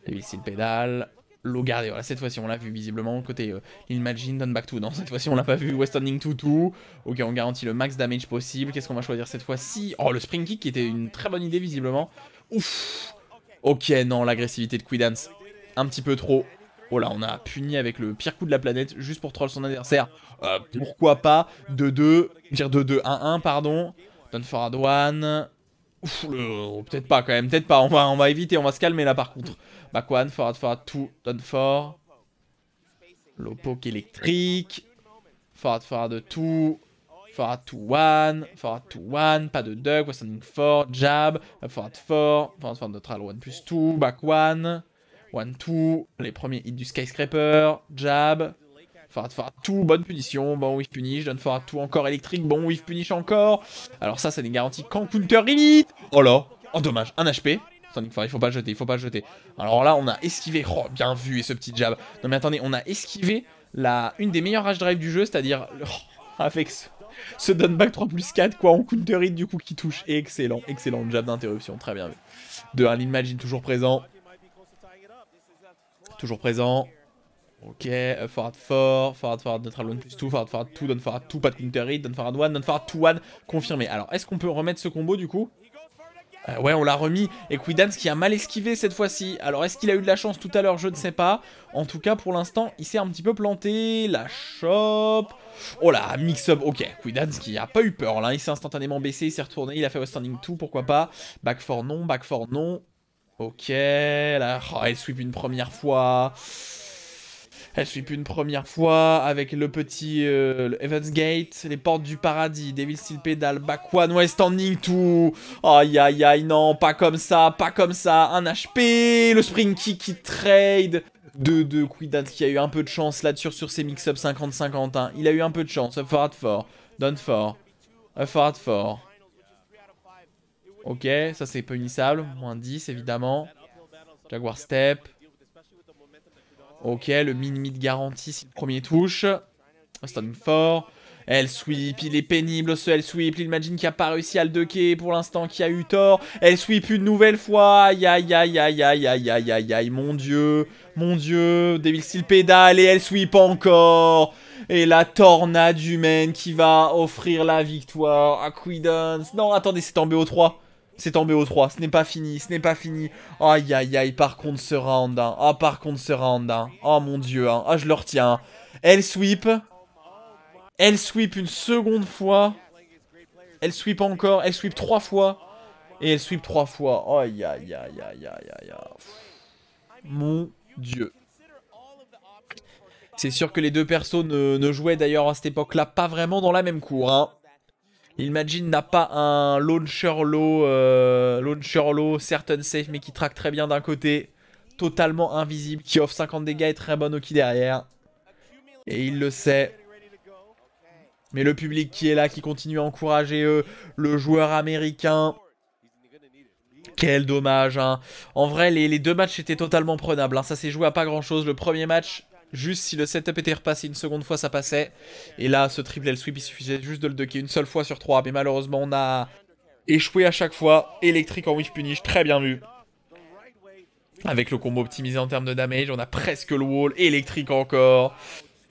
[SPEAKER 2] Devil Steel Pedal, low gardé, voilà, cette fois-ci on l'a vu visiblement, côté Imagine, done back 2, non, cette fois-ci on l'a pas vu, Western 2-2, ok, on garantit le max damage possible, qu'est-ce qu'on va choisir cette fois-ci? Oh, le spring kick qui était une très bonne idée visiblement, ouf, ok, non, l'agressivité de Quidance, un petit peu trop, oh là, on a puni avec le pire coup de la planète, juste pour troll son adversaire, pourquoi pas, 2-2, dire 2-2, 1-1, pardon, done forward 1, ouf, peut-être pas quand même, peut-être pas, on va éviter, on va se calmer là par contre. Back 1, forward 2, done for. Low poke électrique. Forward 2. Forward 2, 1. Forward 2, 1. Pas de duck. Standing 4. Jab. Forward 4. Forward neutral 1+2. Back 1. 1-2. Les premiers hits du skyscraper. Jab. Forward 2. Bonne punition. Bon whiff punish. Done forward 2 encore électrique. Bon whiff punish encore. Alors ça n'est garanti qu'en counter hit. Oh là. Oh dommage. 1 HP. Il faut pas le jeter, il faut pas le jeter. Alors là, on a esquivé. Oh, bien vu, et ce petit jab. Non mais attendez, on a esquivé une des meilleures rage drive du jeu, c'est-à-dire avec ce down back 3+4, quoi, en counter hit du coup qui touche. Excellent, excellent jab d'interruption, très bien vu. De un Imagine toujours présent. Toujours présent. Ok, forward 4, forward neutral 1+2, forward 2, down forward 2, pas de counter hit, down forward 1, down forward 2, 1, confirmé. Alors, est-ce qu'on peut remettre ce combo du coup? Ouais, on l'a remis. Et Quidance qui a mal esquivé cette fois-ci. Alors, est-ce qu'il a eu de la chance tout à l'heure? Je ne sais pas. En tout cas, pour l'instant, il s'est un petit peu planté. La shop. Oh là, mix-up. Ok, Quidance qui a pas eu peur là. Il s'est instantanément baissé, il s'est retourné. Il a fait standing 2, pourquoi pas. Back 4 non, back 4 non. Ok, là, oh, elle sweep une première fois. Elle sweep une première fois avec le petit le Evans Gate, les portes du paradis, Devil Steel Pedal, back one, ouais, standing 2. Aïe aïe aïe, non, pas comme ça, pas comme ça. 1 HP, le spring kick qui trade. De Quidance qui a eu un peu de chance là-dessus sur ces mix-up 50-50. Hein. Il a eu un peu de chance. Up forward 4, down 4, up forward 4. Ok, ça c'est punissable. Moins 10 évidemment. Jaguar step. Ok, le min-mid garanti si le premier touche. Standing 4. Elle sweep, il est pénible ce elle sweep. L'Imagine qui a pas réussi à le ducker pour l'instant, qui a eu tort. Elle sweep une nouvelle fois. Aïe aïe aïe aïe aïe aïe aïe aïe aïe. Mon dieu, mon dieu. Devil Steel Pedal et elle sweep encore. Et la tornade humaine qui va offrir la victoire à Quidance. Non, attendez, c'est en BO3. C'est en BO3, ce n'est pas fini, ce n'est pas fini. Aïe aïe aïe, par contre ce round, hein. Ah, par contre ce round, hein. Oh mon dieu, hein. Ah, je le retiens. Elle sweep. Elle sweep une seconde fois. Elle sweep encore. Elle sweep 3 fois. Et elle sweep 3 fois. Aïe, aïe, aïe, aïe, aïe, aïe, aïe. Mon Dieu. C'est sûr que les deux persos ne jouaient d'ailleurs à cette époque-là pas vraiment dans la même cour. Hein. Imagine n'a pas un launcher low, certain safe, mais qui traque très bien d'un côté. Totalement invisible, qui offre 50 dégâts et très bon Oki derrière. Et il le sait. Mais le public qui est là, qui continue à encourager le joueur américain. Quel dommage. Hein. En vrai, les deux matchs étaient totalement prenables. Hein. Ça s'est joué à pas grand chose. Le premier match, juste si le setup était repassé une seconde fois, ça passait. Et là, ce triple L sweep, il suffisait juste de le ducker une seule fois sur 3. Mais malheureusement, on a échoué à chaque fois. Électrique en whiff punish, très bien vu. Avec le combo optimisé en termes de damage, on a presque le wall. Électrique encore.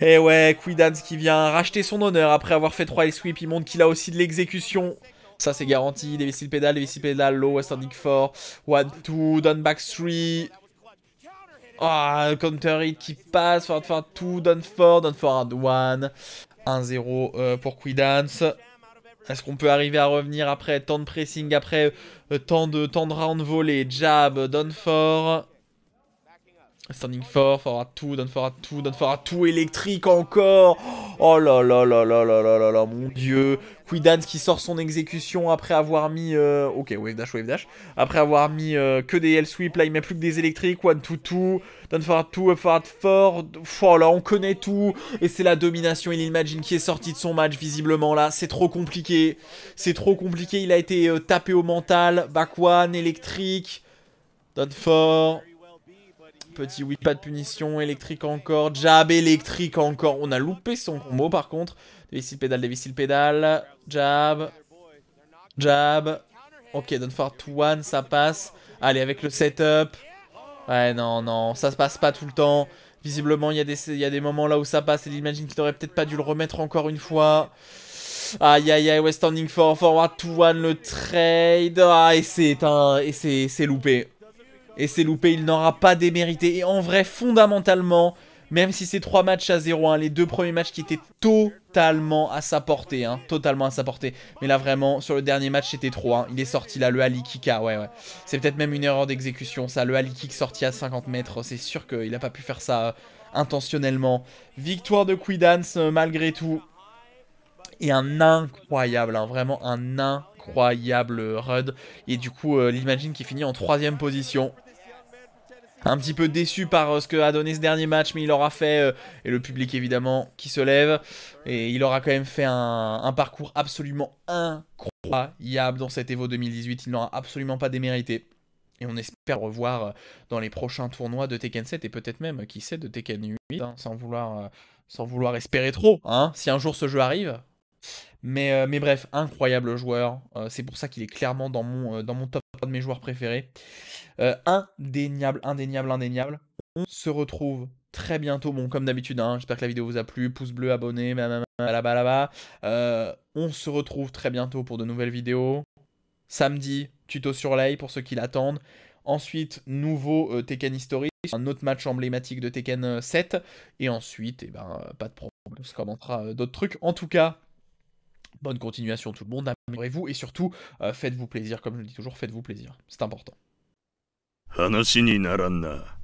[SPEAKER 2] Et ouais, Quidance qui vient racheter son honneur après avoir fait 3 L-sweep. Il montre qu'il a aussi de l'exécution. Ça, c'est garanti. Des vessiles pédales, low, standing 4. 1-2, down back 3. Ah, counter hit qui passe. Forward 2, down 4, down forward 1. 1-0 pour Quidance. Est-ce qu'on peut arriver à revenir après tant de pressing, après tant de round volé, jab, down 4. Standing 4, forward 2, down forward 2, down forward 2, électrique encore. Oh là là là là là là là là, mon dieu. Quidance qui sort son exécution après avoir mis... Ok, wave dash. Après avoir mis que des L-sweep, là il met plus que des électriques. 1-2-2, down forward 2, up forward 4. Oh là, on connaît tout. Et c'est la domination, il imagine qui est sorti de son match visiblement là. C'est trop compliqué. C'est trop compliqué, il a été tapé au mental. Back 1, électrique. Down 4. Petit whip, pas de punition, électrique encore, jab électrique encore. On a loupé son combo par contre. Des vessiles pédales, jab. Jab. Ok, down forward 2-1, ça passe. Allez, avec le setup. Ouais, non, ça se passe pas tout le temps. Visiblement, il y a des moments là où ça passe. Et il imagine qu'il aurait peut-être pas dû le remettre encore une fois. Aïe, aïe, aïe, ouais, standing for forward 2-1, le trade. Ah, et c'est loupé. Et c'est loupé, il n'aura pas démérité. Et en vrai, fondamentalement, même si c'est 3 matchs à 0-1, les deux premiers matchs qui étaient totalement à sa portée. Hein, totalement à sa portée. Mais là, vraiment, sur le dernier match, c'était trop. Hein. Il est sorti là, le Ali Kick. Ouais. C'est peut-être même une erreur d'exécution, ça. Le Ali Kick sorti à 50 mètres. C'est sûr qu'il n'a pas pu faire ça intentionnellement. Victoire de Quidance, malgré tout. Et un incroyable, hein, vraiment un incroyable RUD. Et du coup, l'Imagine qui finit en 3ème position. Un petit peu déçu par ce que a donné ce dernier match, mais il aura fait, et le public évidemment qui se lève, et il aura quand même fait un parcours absolument incroyable dans cet Evo 2018, il n'aura absolument pas démérité. Et on espère le revoir dans les prochains tournois de Tekken 7, et peut-être même, qui sait, de Tekken 8, hein, sans vouloir espérer trop, hein, si un jour ce jeu arrive. Mais bref, incroyable joueur, c'est pour ça qu'il est clairement dans mon top de mes joueurs préférés. Indéniable. On se retrouve très bientôt, bon comme d'habitude, hein, j'espère que la vidéo vous a plu, pouce bleu, abonné, là-bas. On se retrouve très bientôt pour de nouvelles vidéos. Samedi, tuto sur Lei pour ceux qui l'attendent. Ensuite, nouveau Tekken History, un autre match emblématique de Tekken 7. Et ensuite, pas de problème, on se commentera d'autres trucs. En tout cas, bonne continuation tout le monde, améliorez-vous et surtout, faites-vous plaisir, comme je le dis toujours, faites-vous plaisir, c'est important. 話にならんな。